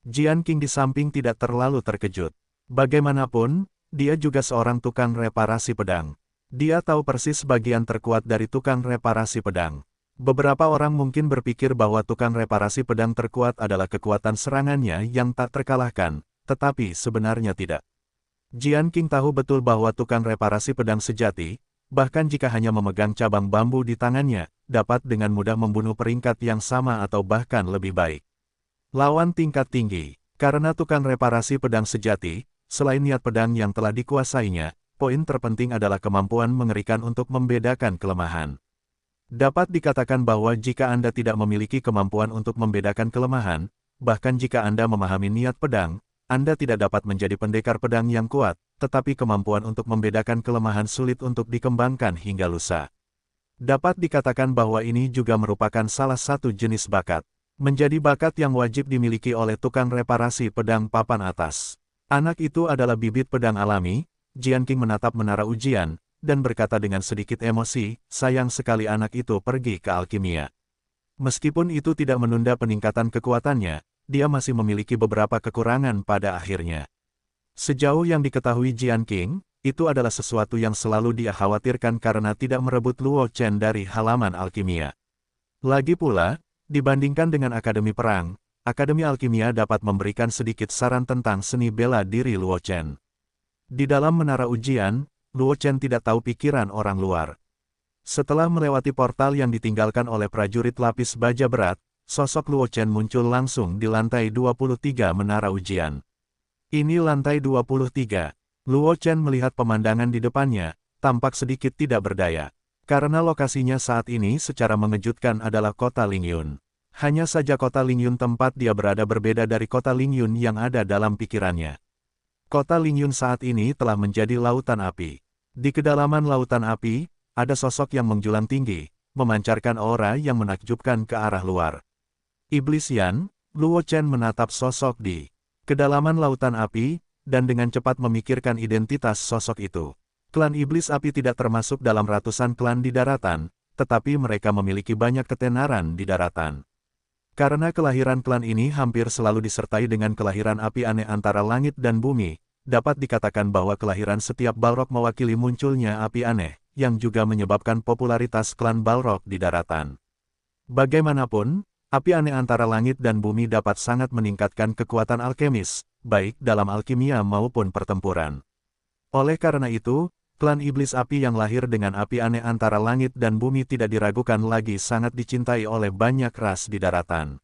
Jian Qing di samping tidak terlalu terkejut. Bagaimanapun, dia juga seorang tukang reparasi pedang. Dia tahu persis bagian terkuat dari tukang reparasi pedang. Beberapa orang mungkin berpikir bahwa tukang reparasi pedang terkuat adalah kekuatan serangannya yang tak terkalahkan, tetapi sebenarnya tidak. Jian Qing tahu betul bahwa tukang reparasi pedang sejati, bahkan jika hanya memegang cabang bambu di tangannya, dapat dengan mudah membunuh peringkat yang sama atau bahkan lebih baik. Lawan tingkat tinggi, karena tukang reparasi pedang sejati, selain niat pedang yang telah dikuasainya, poin terpenting adalah kemampuan mengerikan untuk membedakan kelemahan. Dapat dikatakan bahwa jika Anda tidak memiliki kemampuan untuk membedakan kelemahan, bahkan jika Anda memahami niat pedang, Anda tidak dapat menjadi pendekar pedang yang kuat, tetapi kemampuan untuk membedakan kelemahan sulit untuk dikembangkan hingga lusa. Dapat dikatakan bahwa ini juga merupakan salah satu jenis bakat. Menjadi bakat yang wajib dimiliki oleh tukang reparasi pedang papan atas. Anak itu adalah bibit pedang alami. Jian Qing menatap menara ujian, dan berkata dengan sedikit emosi, sayang sekali anak itu pergi ke alkimia. Meskipun itu tidak menunda peningkatan kekuatannya, dia masih memiliki beberapa kekurangan pada akhirnya. Sejauh yang diketahui Jian Qing, itu adalah sesuatu yang selalu dia khawatirkan karena tidak merebut Luo Chen dari halaman alkimia. Lagi pula, dibandingkan dengan Akademi Perang, Akademi Alkimia dapat memberikan sedikit saran tentang seni bela diri Luo Chen. Di dalam menara ujian, Luo Chen tidak tahu pikiran orang luar. Setelah melewati portal yang ditinggalkan oleh prajurit lapis baja berat, sosok Luo Chen muncul langsung di lantai 23 menara ujian. Ini lantai 23. Luo Chen melihat pemandangan di depannya, tampak sedikit tidak berdaya. Karena lokasinya saat ini secara mengejutkan adalah kota Lingyun. Hanya saja kota Lingyun tempat dia berada berbeda dari kota Lingyun yang ada dalam pikirannya. Kota Lingyun saat ini telah menjadi lautan api. Di kedalaman lautan api, ada sosok yang menjulang tinggi, memancarkan aura yang menakjubkan ke arah luar. Iblis Yan, Luo Chen menatap sosok di kedalaman lautan api, dan dengan cepat memikirkan identitas sosok itu. Klan Iblis Api tidak termasuk dalam ratusan klan di daratan, tetapi mereka memiliki banyak ketenaran di daratan. Karena kelahiran klan ini hampir selalu disertai dengan kelahiran api aneh antara langit dan bumi, dapat dikatakan bahwa kelahiran setiap Balrog mewakili munculnya api aneh, yang juga menyebabkan popularitas klan Balrog di daratan. Bagaimanapun, api aneh antara langit dan bumi dapat sangat meningkatkan kekuatan alkemis, baik dalam alkimia maupun pertempuran. Oleh karena itu, klan Iblis Api yang lahir dengan api aneh antara langit dan bumi tidak diragukan lagi sangat dicintai oleh banyak ras di daratan.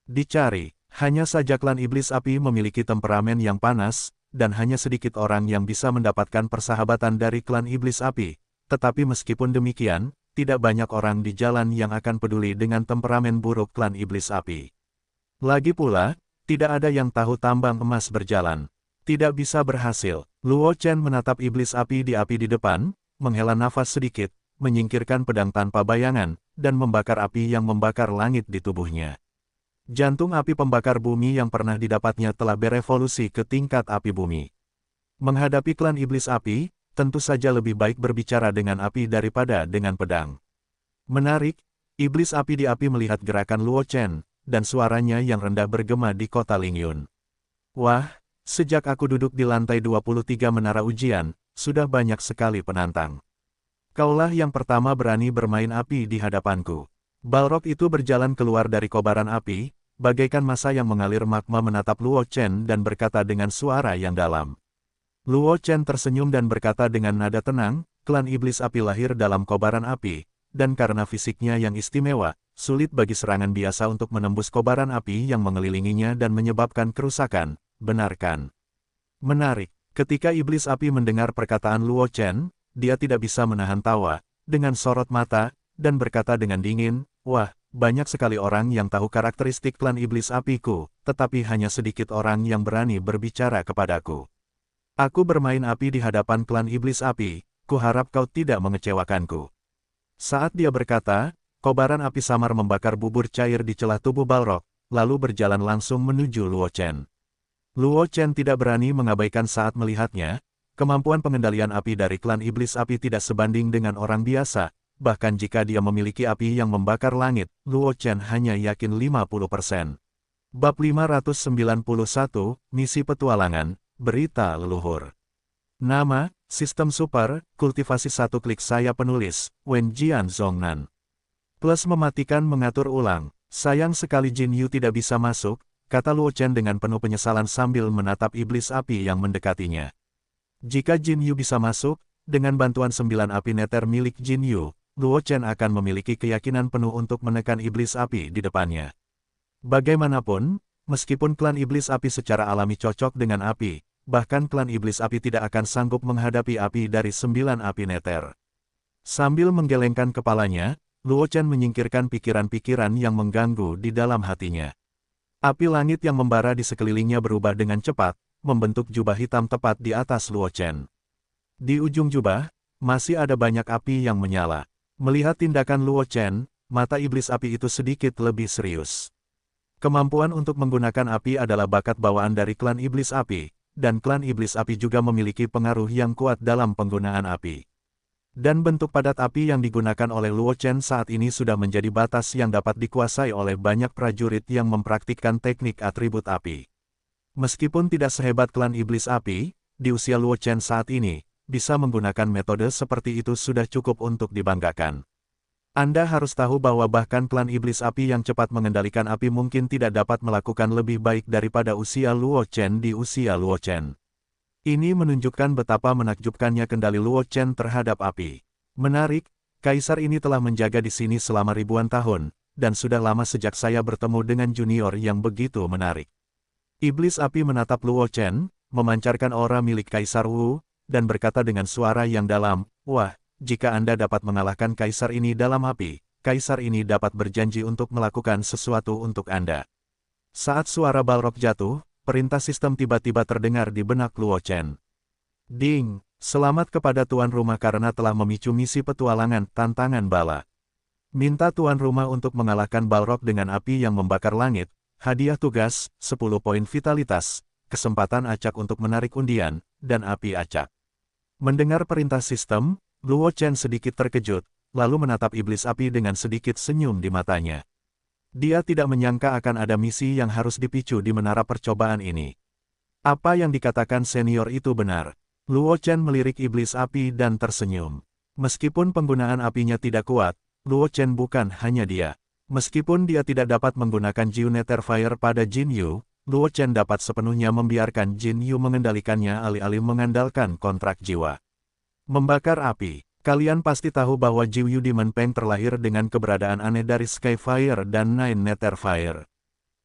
Dicari, hanya saja klan Iblis Api memiliki temperamen yang panas, dan hanya sedikit orang yang bisa mendapatkan persahabatan dari klan Iblis Api. Tetapi meskipun demikian, tidak banyak orang di jalan yang akan peduli dengan temperamen buruk klan Iblis Api. Lagi pula, Tidak ada yang tahu tambang emas berjalan. Tidak bisa berhasil. Luo Chen menatap iblis api di depan, menghela nafas sedikit, menyingkirkan pedang tanpa bayangan, dan membakar api yang membakar langit di tubuhnya. Jantung api pembakar bumi yang pernah didapatnya telah berevolusi ke tingkat api bumi. Menghadapi klan iblis api, tentu saja lebih baik berbicara dengan api daripada dengan pedang. Menarik, iblis api melihat gerakan Luo Chen, dan suaranya yang rendah bergema di kota Lingyun. Wah, sejak aku duduk di lantai 23 menara ujian, sudah banyak sekali penantang. Kaulah yang pertama berani bermain api di hadapanku. Balrog itu berjalan keluar dari kobaran api, bagaikan massa yang mengalir magma menatap Luo Chen dan berkata dengan suara yang dalam. Luo Chen tersenyum dan berkata dengan nada tenang, klan iblis api lahir dalam kobaran api, dan karena fisiknya yang istimewa, sulit bagi serangan biasa untuk menembus kobaran api yang mengelilinginya dan menyebabkan kerusakan, benarkan? Menarik, ketika iblis api mendengar perkataan Luo Chen, dia tidak bisa menahan tawa, dengan sorot mata, dan berkata dengan dingin, wah, banyak sekali orang yang tahu karakteristik klan iblis apiku, tetapi hanya sedikit orang yang berani berbicara kepadaku. Aku bermain api di hadapan klan iblis api, kuharap kau tidak mengecewakanku. Saat dia berkata, kobaran api samar membakar bubur cair di celah tubuh Balrog, lalu berjalan langsung menuju Luo Chen. Luo Chen tidak berani mengabaikan saat melihatnya, kemampuan pengendalian api dari klan iblis api tidak sebanding dengan orang biasa, bahkan jika dia memiliki api yang membakar langit, Luo Chen hanya yakin 50%. Bab 591, Misi Petualangan, Berita Leluhur. Nama, Sistem Super, Kultivasi 1 klik saya penulis, Wen Jian Zhongnan. Plus mematikan mengatur ulang, sayang sekali Jin Yu tidak bisa masuk, kata Luo Chen dengan penuh penyesalan sambil menatap iblis api yang mendekatinya. Jika Jin Yu bisa masuk, dengan bantuan 9 api neter milik Jin Yu, Luo Chen akan memiliki keyakinan penuh untuk menekan iblis api di depannya. Bagaimanapun, meskipun klan iblis api secara alami cocok dengan api, bahkan klan iblis api tidak akan sanggup menghadapi api dari 9 api neter. Sambil menggelengkan kepalanya, Luo Chen menyingkirkan pikiran-pikiran yang mengganggu di dalam hatinya. Api langit yang membara di sekelilingnya berubah dengan cepat, membentuk jubah hitam tepat di atas Luo Chen. Di ujung jubah, masih ada banyak api yang menyala. Melihat tindakan Luo Chen, mata iblis api itu sedikit lebih serius. Kemampuan untuk menggunakan api adalah bakat bawaan dari klan iblis api, dan klan iblis api juga memiliki pengaruh yang kuat dalam penggunaan api. Dan bentuk padat api yang digunakan oleh Luo Chen saat ini sudah menjadi batas yang dapat dikuasai oleh banyak prajurit yang mempraktikkan teknik atribut api. Meskipun tidak sehebat klan iblis api, di usia Luo Chen saat ini, bisa menggunakan metode seperti itu sudah cukup untuk dibanggakan. Anda harus tahu bahwa bahkan klan iblis api yang cepat mengendalikan api mungkin tidak dapat melakukan lebih baik daripada usia Luo Chen di usia Luo Chen. Ini menunjukkan betapa menakjubkannya kendali Luo Chen terhadap api. Menarik, kaisar ini telah menjaga di sini selama ribuan tahun, dan sudah lama sejak saya bertemu dengan junior yang begitu menarik. Iblis api menatap Luo Chen, memancarkan aura milik Kaisar Wu, dan berkata dengan suara yang dalam, wah, jika Anda dapat mengalahkan kaisar ini dalam api, kaisar ini dapat berjanji untuk melakukan sesuatu untuk Anda. Saat suara Balrog jatuh, perintah sistem tiba-tiba terdengar di benak Luo Chen. Ding, selamat kepada tuan rumah karena telah memicu misi petualangan tantangan bala. Minta tuan rumah untuk mengalahkan Balrog dengan api yang membakar langit, hadiah tugas, 10 poin vitalitas, kesempatan acak untuk menarik undian, dan api acak. Mendengar perintah sistem, Luo Chen sedikit terkejut, lalu menatap iblis api dengan sedikit senyum di matanya. Dia tidak menyangka akan ada misi yang harus dipicu di menara percobaan ini. Apa yang dikatakan senior itu benar. Luo Chen melirik iblis api dan tersenyum. Meskipun penggunaan apinya tidak kuat, Luo Chen bukan hanya dia. Meskipun dia tidak dapat menggunakan Jiu Nether Fire pada Jin Yu, Luo Chen dapat sepenuhnya membiarkan Jin Yu mengendalikannya alih-alih mengandalkan kontrak jiwa. Membakar api. Kalian pasti tahu bahwa Jiu Yu Demon Peng terlahir dengan keberadaan aneh dari Sky Fire dan Nine Nether Fire.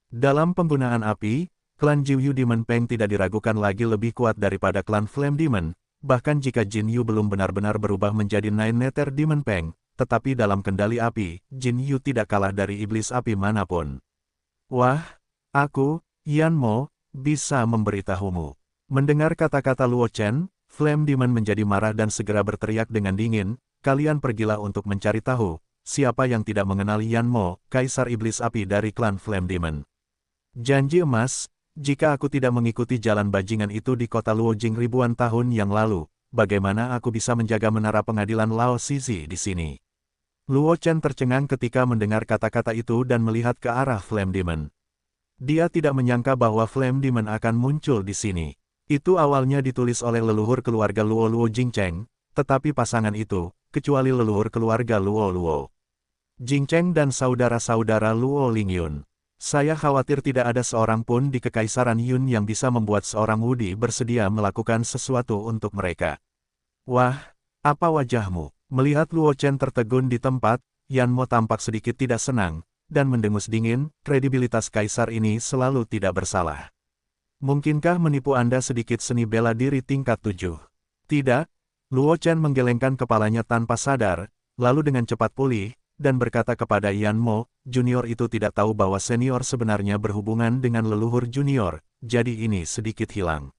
Dalam penggunaan api, klan Jiu Yu Demon Peng tidak diragukan lagi lebih kuat daripada klan Flame Demon, bahkan jika Jin Yu belum benar-benar berubah menjadi Nine Nether Demon Peng, tetapi dalam kendali api, Jin Yu tidak kalah dari iblis api manapun. Wah, Yanmo, bisa memberitahumu. Mendengar kata-kata Luo Chen, Flame Demon menjadi marah dan segera berteriak dengan dingin, kalian pergilah untuk mencari tahu, siapa yang tidak mengenal Yanmo, Kaisar Iblis Api dari klan Flame Demon. Janji emas, jika aku tidak mengikuti jalan bajingan itu di kota Luojing ribuan tahun yang lalu, bagaimana aku bisa menjaga menara pengadilan Lao Shizi di sini? Luo Chen tercengang ketika mendengar kata-kata itu dan melihat ke arah Flame Demon. Dia tidak menyangka bahwa Flame Demon akan muncul di sini. Itu awalnya ditulis oleh leluhur keluarga Luo Jingcheng, tetapi pasangan itu, kecuali leluhur keluarga Luo Jingcheng dan saudara-saudara Luo Lingyun. Saya khawatir tidak ada seorang pun di Kekaisaran Yun yang bisa membuat seorang Wudi bersedia melakukan sesuatu untuk mereka. Wah, apa wajahmu? Melihat Luo Chen tertegun di tempat, Yanmo tampak sedikit tidak senang, dan mendengus dingin, kredibilitas kaisar ini selalu tidak bersalah. Mungkinkah menipu Anda sedikit seni bela diri tingkat 7? Tidak, Luo Chen menggelengkan kepalanya tanpa sadar, lalu dengan cepat pulih, dan berkata kepada Yanmo, junior itu tidak tahu bahwa senior sebenarnya berhubungan dengan leluhur junior, jadi ini sedikit hilang.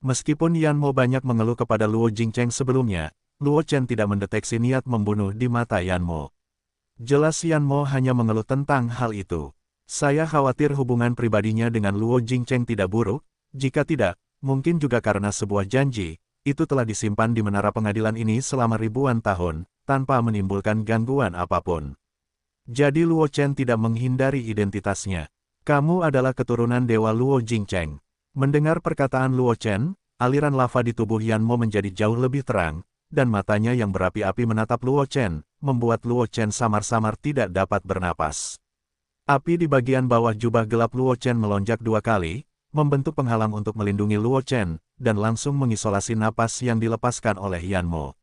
Meskipun Yanmo banyak mengeluh kepada Luo Jingcheng sebelumnya, Luo Chen tidak mendeteksi niat membunuh di mata Yanmo. Jelas Yanmo hanya mengeluh tentang hal itu. Saya khawatir hubungan pribadinya dengan Luo Jingcheng tidak buruk, jika tidak, mungkin juga karena sebuah janji, itu telah disimpan di menara pengadilan ini selama ribuan tahun, tanpa menimbulkan gangguan apapun. Jadi Luo Chen tidak menghindari identitasnya. Kamu adalah keturunan Dewa Luo Jingcheng. Mendengar perkataan Luo Chen, aliran lava di tubuh Yanmo menjadi jauh lebih terang, dan matanya yang berapi-api menatap Luo Chen, membuat Luo Chen samar-samar tidak dapat bernapas. Api di bagian bawah jubah gelap Luo Chen melonjak 2 kali, membentuk penghalang untuk melindungi Luo Chen, dan langsung mengisolasi napas yang dilepaskan oleh Yanmo.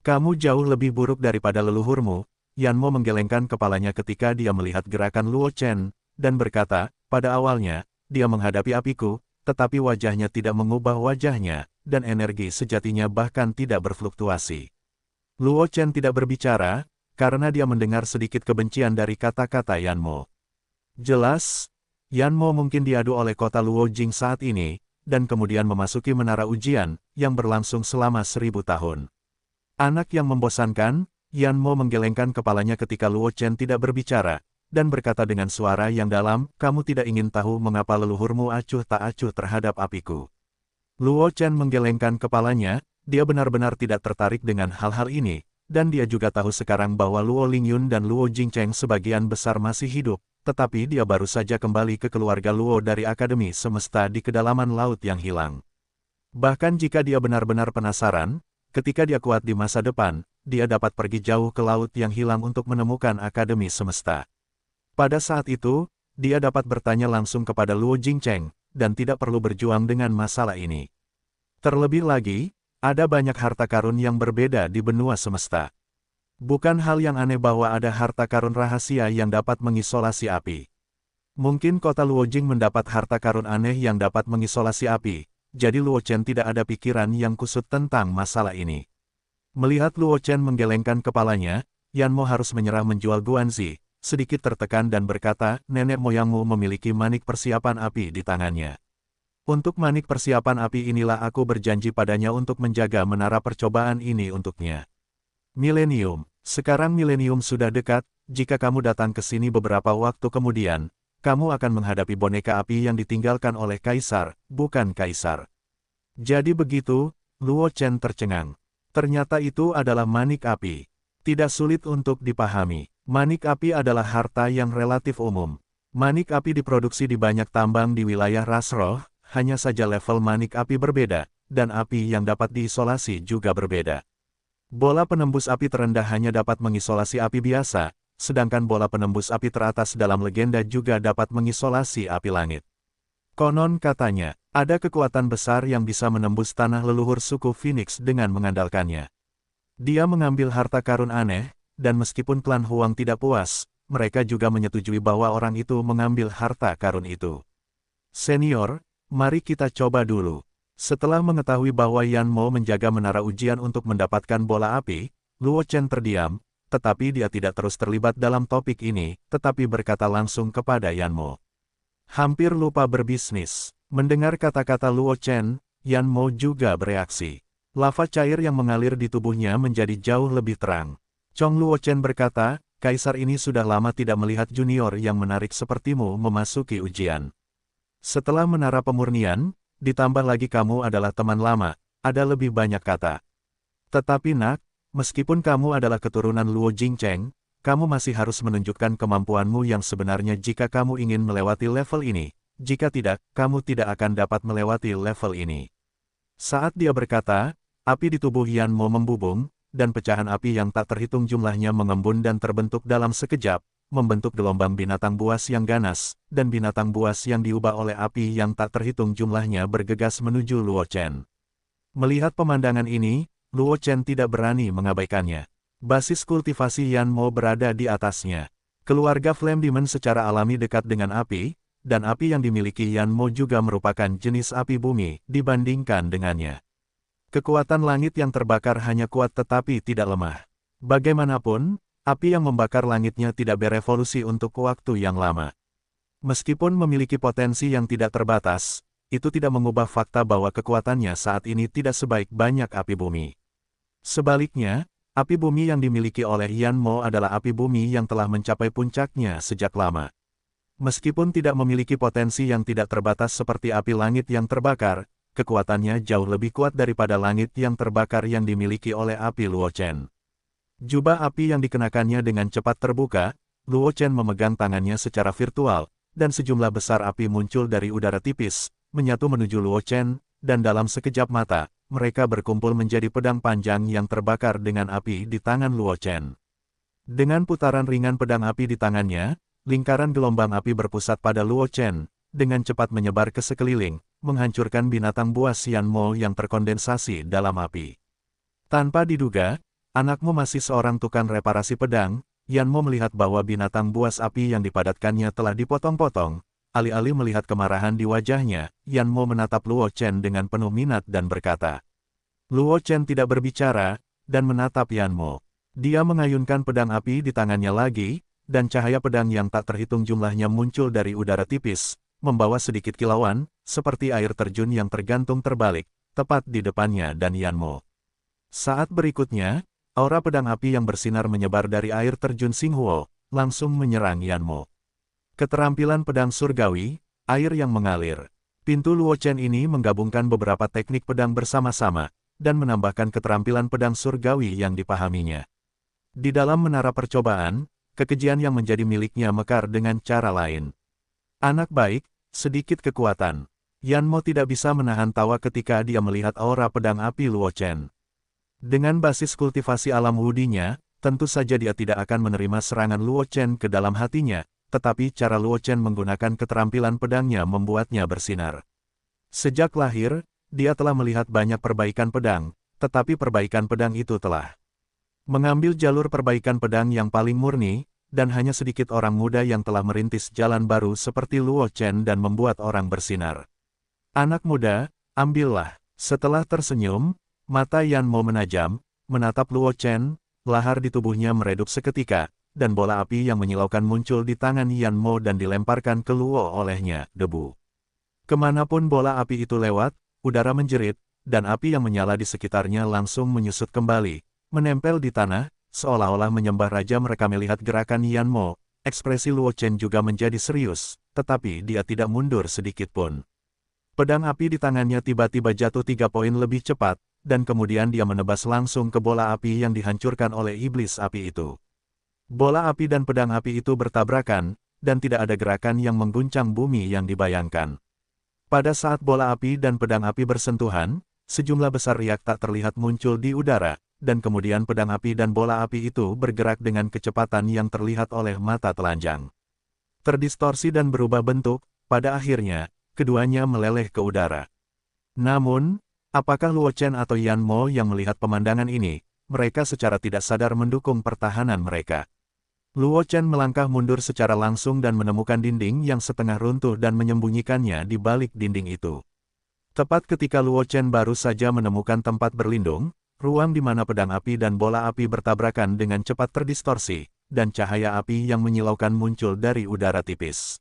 Kamu jauh lebih buruk daripada leluhurmu, Yanmo menggelengkan kepalanya ketika dia melihat gerakan Luo Chen, dan berkata, pada awalnya, dia menghadapi apiku, tetapi wajahnya tidak mengubah wajahnya, dan energi sejatinya bahkan tidak berfluktuasi. Luo Chen tidak berbicara, karena dia mendengar sedikit kebencian dari kata-kata Yanmo. Jelas, Yanmo mungkin diadu oleh kota Luojing saat ini, dan kemudian memasuki menara ujian, yang berlangsung selama 1000 tahun. Anak yang membosankan, Yanmo menggelengkan kepalanya ketika Luo Chen tidak berbicara, dan berkata dengan suara yang dalam, kamu tidak ingin tahu mengapa leluhurmu acuh tak acuh terhadap apiku. Luo Chen menggelengkan kepalanya, dia benar-benar tidak tertarik dengan hal-hal ini, dan dia juga tahu sekarang bahwa Luo Lingyun dan Luo Jingcheng sebagian besar masih hidup, tetapi dia baru saja kembali ke keluarga Luo dari Akademi Semesta di kedalaman laut yang hilang. Bahkan jika dia benar-benar penasaran, ketika dia kuat di masa depan, dia dapat pergi jauh ke laut yang hilang untuk menemukan Akademi Semesta. Pada saat itu, dia dapat bertanya langsung kepada Luo Jingcheng, dan tidak perlu berjuang dengan masalah ini. Terlebih lagi, ada banyak harta karun yang berbeda di benua semesta. Bukan hal yang aneh bahwa ada harta karun rahasia yang dapat mengisolasi api. Mungkin kota Luojing mendapat harta karun aneh yang dapat mengisolasi api, jadi Luo Chen tidak ada pikiran yang kusut tentang masalah ini. Melihat Luo Chen menggelengkan kepalanya, Yanmo harus menyerah menjual Guanzi, sedikit tertekan dan berkata, nenek moyangmu memiliki manik persiapan api di tangannya. Untuk manik persiapan api inilah aku berjanji padanya untuk menjaga menara percobaan ini untuknya. Milenium. Sekarang milenium sudah dekat, jika kamu datang ke sini beberapa waktu kemudian, kamu akan menghadapi boneka api yang ditinggalkan oleh kaisar, bukan kaisar. Jadi begitu, Luo Chen tercengang. Ternyata itu adalah manik api. Tidak sulit untuk dipahami. Manik api adalah harta yang relatif umum. Manik api diproduksi di banyak tambang di wilayah Rasroh, hanya saja level manik api berbeda, dan api yang dapat diisolasi juga berbeda. Bola penembus api terendah hanya dapat mengisolasi api biasa, sedangkan bola penembus api teratas dalam legenda juga dapat mengisolasi api langit. Konon katanya, ada kekuatan besar yang bisa menembus tanah leluhur suku Phoenix dengan mengandalkannya. Dia mengambil harta karun aneh, dan meskipun klan Huang tidak puas, mereka juga menyetujui bahwa orang itu mengambil harta karun itu. Senior, mari kita coba dulu. Setelah mengetahui bahwa Yanmo menjaga menara ujian untuk mendapatkan bola api, Luo Chen terdiam, tetapi dia tidak terus terlibat dalam topik ini, tetapi berkata langsung kepada Yanmo. Hampir lupa berbisnis. Mendengar kata-kata Luo Chen, Yan Mo juga bereaksi. Lava cair yang mengalir di tubuhnya menjadi jauh lebih terang. Chong Luo Chen berkata, Kaisar ini sudah lama tidak melihat junior yang menarik sepertimu memasuki ujian. Setelah menara pemurnian, ditambah lagi kamu adalah teman lama, ada lebih banyak kata. Tetapi nak, meskipun kamu adalah keturunan Luo Jingcheng, kamu masih harus menunjukkan kemampuanmu yang sebenarnya jika kamu ingin melewati level ini. Jika tidak, kamu tidak akan dapat melewati level ini. Saat dia berkata, api di tubuh Yan Mo membubung, dan pecahan api yang tak terhitung jumlahnya mengembun dan terbentuk dalam sekejap, membentuk gelombang binatang buas yang ganas, dan binatang buas yang diubah oleh api yang tak terhitung jumlahnya bergegas menuju Luo Chen. Melihat pemandangan ini, Luo Chen tidak berani mengabaikannya. Basis kultivasi Yan Mo berada di atasnya. Keluarga Flame Demon secara alami dekat dengan api, dan api yang dimiliki Yan Mo juga merupakan jenis api bumi dibandingkan dengannya. Kekuatan langit yang terbakar hanya kuat tetapi tidak lemah. Bagaimanapun, api yang membakar langitnya tidak berevolusi untuk waktu yang lama. Meskipun memiliki potensi yang tidak terbatas, itu tidak mengubah fakta bahwa kekuatannya saat ini tidak sebaik banyak api bumi. Sebaliknya, api bumi yang dimiliki oleh Yan Mo adalah api bumi yang telah mencapai puncaknya sejak lama. Meskipun tidak memiliki potensi yang tidak terbatas seperti api langit yang terbakar, kekuatannya jauh lebih kuat daripada langit yang terbakar yang dimiliki oleh api Luo Chen. Jubah api yang dikenakannya dengan cepat terbuka, Luo Chen memegang tangannya secara virtual, dan sejumlah besar api muncul dari udara tipis, menyatu menuju Luo Chen, dan dalam sekejap mata, mereka berkumpul menjadi pedang panjang yang terbakar dengan api di tangan Luo Chen. Dengan putaran ringan pedang api di tangannya, lingkaran gelombang api berpusat pada Luo Chen, dengan cepat menyebar ke sekeliling, menghancurkan binatang buas Yan Mo yang terkondensasi dalam api. Tanpa diduga, anakmu masih seorang tukang reparasi pedang. Yan Mo melihat bahwa binatang buas api yang dipadatkannya telah dipotong-potong. Alih-alih melihat kemarahan di wajahnya, Yan Mo menatap Luo Chen dengan penuh minat dan berkata. Luo Chen tidak berbicara, dan menatap Yan Mo. Dia mengayunkan pedang api di tangannya lagi, dan cahaya pedang yang tak terhitung jumlahnya muncul dari udara tipis, membawa sedikit kilauan, seperti air terjun yang tergantung terbalik, tepat di depannya dan Yan Mo. Saat berikutnya, aura pedang api yang bersinar menyebar dari air terjun Xinghuo, langsung menyerang Yan Mo. Keterampilan pedang surgawi, air yang mengalir. Pintu Luo Chen ini menggabungkan beberapa teknik pedang bersama-sama, dan menambahkan keterampilan pedang surgawi yang dipahaminya. Di dalam menara percobaan, kekejian yang menjadi miliknya mekar dengan cara lain. Anak baik, sedikit kekuatan. Yan Mo tidak bisa menahan tawa ketika dia melihat aura pedang api Luo Chen. Dengan basis kultivasi alam wudinya, tentu saja dia tidak akan menerima serangan Luo Chen ke dalam hatinya, tetapi cara Luo Chen menggunakan keterampilan pedangnya membuatnya bersinar. Sejak lahir, dia telah melihat banyak perbaikan pedang, tetapi perbaikan pedang itu telah mengambil jalur perbaikan pedang yang paling murni, dan hanya sedikit orang muda yang telah merintis jalan baru seperti Luo Chen dan membuat orang bersinar. Anak muda, ambillah. Setelah tersenyum, mata Yan Mo menajam, menatap Luo Chen, lahar di tubuhnya meredup seketika, dan bola api yang menyilaukan muncul di tangan Yan Mo dan dilemparkan ke Luo olehnya, debu. Kemanapun bola api itu lewat, udara menjerit, dan api yang menyala di sekitarnya langsung menyusut kembali, menempel di tanah, seolah-olah menyembah raja. Mereka melihat gerakan Yan Mo, ekspresi Luo Chen juga menjadi serius, tetapi dia tidak mundur sedikit pun. Pedang api di tangannya tiba-tiba jatuh 3 poin lebih cepat, dan kemudian dia menebas langsung ke bola api yang dihancurkan oleh iblis api itu. Bola api dan pedang api itu bertabrakan, dan tidak ada gerakan yang mengguncang bumi yang dibayangkan. Pada saat bola api dan pedang api bersentuhan, sejumlah besar riak tak terlihat muncul di udara, dan kemudian pedang api dan bola api itu bergerak dengan kecepatan yang terlihat oleh mata telanjang. Terdistorsi dan berubah bentuk, pada akhirnya, keduanya meleleh ke udara. Namun, apakah Luo Chen atau Yan Mo yang melihat pemandangan ini? Mereka secara tidak sadar mendukung pertahanan mereka. Luo Chen melangkah mundur secara langsung dan menemukan dinding yang setengah runtuh dan menyembunyikannya di balik dinding itu. Tepat ketika Luo Chen baru saja menemukan tempat berlindung, ruang di mana pedang api dan bola api bertabrakan dengan cepat terdistorsi, dan cahaya api yang menyilaukan muncul dari udara tipis.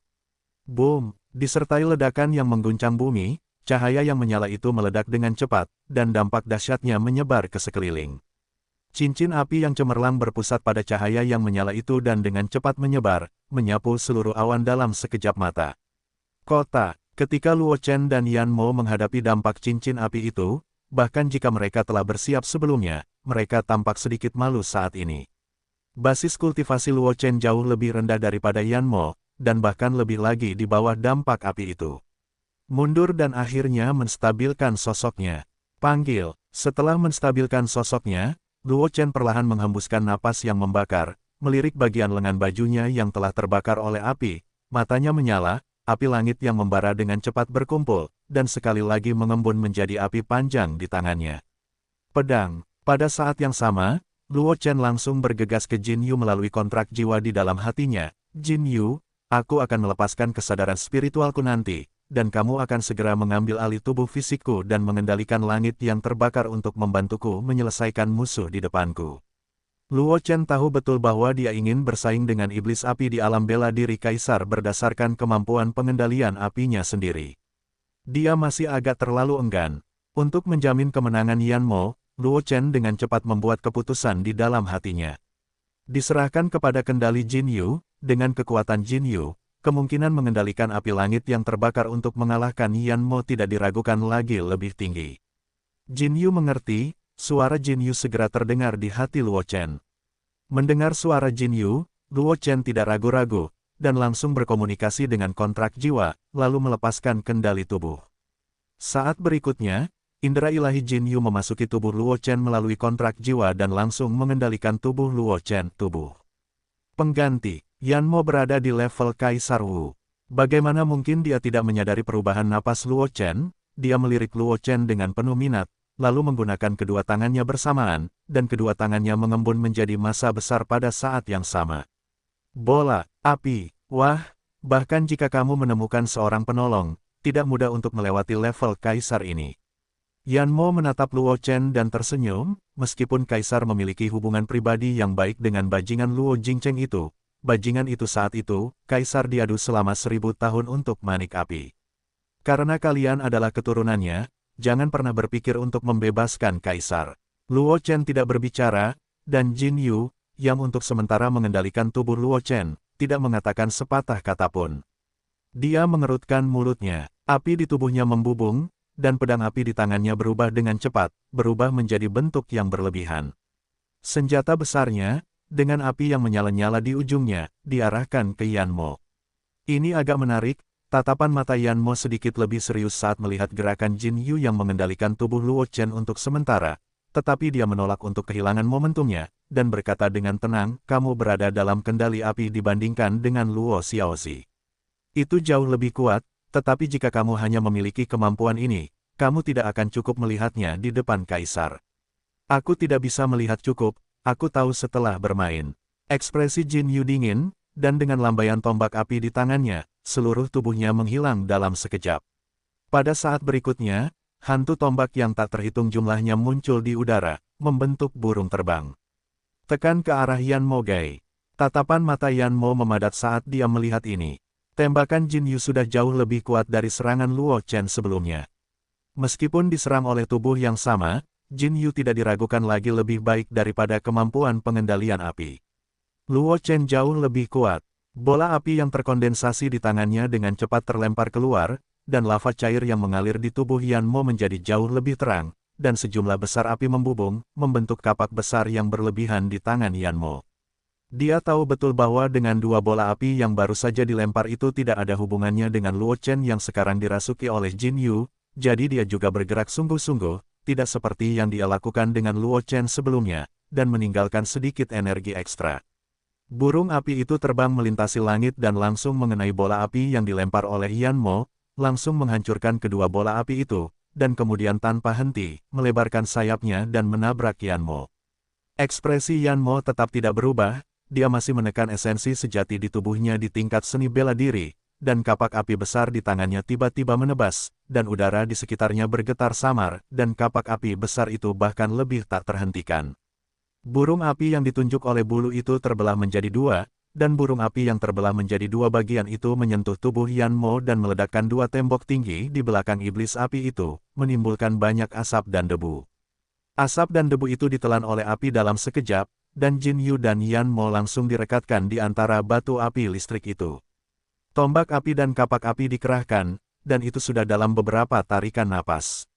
Boom! Disertai ledakan yang mengguncang bumi, cahaya yang menyala itu meledak dengan cepat, dan dampak dahsyatnya menyebar ke sekeliling. Cincin api yang cemerlang berpusat pada cahaya yang menyala itu dan dengan cepat menyebar, menyapu seluruh awan dalam sekejap mata. Kota, ketika Luo Chen dan Yan Mo menghadapi dampak cincin api itu, bahkan jika mereka telah bersiap sebelumnya, mereka tampak sedikit malu saat ini. Basis kultivasi Luo Chen jauh lebih rendah daripada Yan Mo, dan bahkan lebih lagi di bawah dampak api itu. Mundur dan akhirnya menstabilkan sosoknya. Panggil. Setelah menstabilkan sosoknya, Luo Chen perlahan menghembuskan napas yang membakar, melirik bagian lengan bajunya yang telah terbakar oleh api, matanya menyala, api langit yang membara dengan cepat berkumpul, dan sekali lagi mengembun menjadi api panjang di tangannya. Pedang. Pada saat yang sama, Luo Chen langsung bergegas ke Jin Yu melalui kontrak jiwa di dalam hatinya. Jin Yu, aku akan melepaskan kesadaran spiritualku nanti, dan kamu akan segera mengambil alih tubuh fisikku dan mengendalikan langit yang terbakar untuk membantuku menyelesaikan musuh di depanku. Luo Chen tahu betul bahwa dia ingin bersaing dengan iblis api di alam bela diri kaisar berdasarkan kemampuan pengendalian apinya sendiri. Dia masih agak terlalu enggan. Untuk menjamin kemenangan Yan Mo, Luo Chen dengan cepat membuat keputusan di dalam hatinya. Diserahkan kepada kendali Jin Yu, dengan kekuatan Jin Yu, kemungkinan mengendalikan api langit yang terbakar untuk mengalahkan Yan Mo tidak diragukan lagi lebih tinggi. Jin Yu mengerti, suara Jin Yu segera terdengar di hati Luo Chen. Mendengar suara Jin Yu, Luo Chen tidak ragu-ragu, dan langsung berkomunikasi dengan kontrak jiwa, lalu melepaskan kendali tubuh. Saat berikutnya, indera ilahi Jin Yu memasuki tubuh Luo Chen melalui kontrak jiwa dan langsung mengendalikan tubuh Luo Chen. Pengganti. Yan Mo berada di level Kaisar Wu. Bagaimana mungkin dia tidak menyadari perubahan napas Luo Chen? Dia melirik Luo Chen dengan penuh minat, lalu menggunakan kedua tangannya bersamaan, dan kedua tangannya mengembun menjadi massa besar pada saat yang sama. Bola, api, wah, bahkan jika kamu menemukan seorang penolong, tidak mudah untuk melewati level Kaisar ini. Yan Mo menatap Luo Chen dan tersenyum, meskipun Kaisar memiliki hubungan pribadi yang baik dengan bajingan Luo Jingcheng itu. Bajingan itu saat itu, Kaisar diadu selama 1000 tahun untuk manik api. Karena kalian adalah keturunannya, jangan pernah berpikir untuk membebaskan Kaisar. Luo Chen tidak berbicara, dan Jin Yu, yang untuk sementara mengendalikan tubuh Luo Chen, tidak mengatakan sepatah kata pun. Dia mengerutkan mulutnya, api di tubuhnya membubung, dan pedang api di tangannya berubah dengan cepat, berubah menjadi bentuk yang berlebihan. Senjata besarnya, dengan api yang menyala-nyala di ujungnya, diarahkan ke Yan Mo. Ini agak menarik, tatapan mata Yan Mo sedikit lebih serius saat melihat gerakan Jin Yu yang mengendalikan tubuh Luo Chen untuk sementara, tetapi dia menolak untuk kehilangan momentumnya, dan berkata dengan tenang, kamu berada dalam kendali api dibandingkan dengan Luo Xiaozi. Itu jauh lebih kuat, tetapi jika kamu hanya memiliki kemampuan ini, kamu tidak akan cukup melihatnya di depan Kaisar. Aku tidak bisa melihat cukup. Aku tahu setelah bermain. Ekspresi Jin Yu dingin, dan dengan lambaian tombak api di tangannya, seluruh tubuhnya menghilang dalam sekejap. Pada saat berikutnya, hantu tombak yang tak terhitung jumlahnya muncul di udara, membentuk burung terbang. Tekan ke arah Yan Mo Gai. Tatapan mata Yan Mo memadat saat dia melihat ini. Tembakan Jin Yu sudah jauh lebih kuat dari serangan Luo Chen sebelumnya. Meskipun diserang oleh tubuh yang sama, Jin Yu tidak diragukan lagi lebih baik daripada kemampuan pengendalian api. Luo Chen jauh lebih kuat. Bola api yang terkondensasi di tangannya dengan cepat terlempar keluar, dan lava cair yang mengalir di tubuh Yan Mo menjadi jauh lebih terang, dan sejumlah besar api membubung, membentuk kapak besar yang berlebihan di tangan Yan Mo. Dia tahu betul bahwa dengan dua bola api yang baru saja dilempar itu tidak ada hubungannya dengan Luo Chen yang sekarang dirasuki oleh Jin Yu, jadi dia juga bergerak sungguh-sungguh, tidak seperti yang dia lakukan dengan Luo Chen sebelumnya, dan meninggalkan sedikit energi ekstra. Burung api itu terbang melintasi langit dan langsung mengenai bola api yang dilempar oleh Yan Mo, langsung menghancurkan kedua bola api itu, dan kemudian tanpa henti, melebarkan sayapnya dan menabrak Yan Mo. Ekspresi Yan Mo tetap tidak berubah, dia masih menekan esensi sejati di tubuhnya di tingkat seni bela diri, dan kapak api besar di tangannya tiba-tiba menebas, dan udara di sekitarnya bergetar samar, dan kapak api besar itu bahkan lebih tak terhentikan. Burung api yang ditunjuk oleh bulu itu terbelah menjadi dua, dan burung api yang terbelah menjadi dua bagian itu menyentuh tubuh Yan Mo dan meledakkan dua tembok tinggi di belakang iblis api itu, menimbulkan banyak asap dan debu. Asap dan debu itu ditelan oleh api dalam sekejap, dan Jin Yu dan Yan Mo langsung direkatkan di antara batu api listrik itu. Tombak api dan kapak api dikerahkan, dan itu sudah dalam beberapa tarikan napas.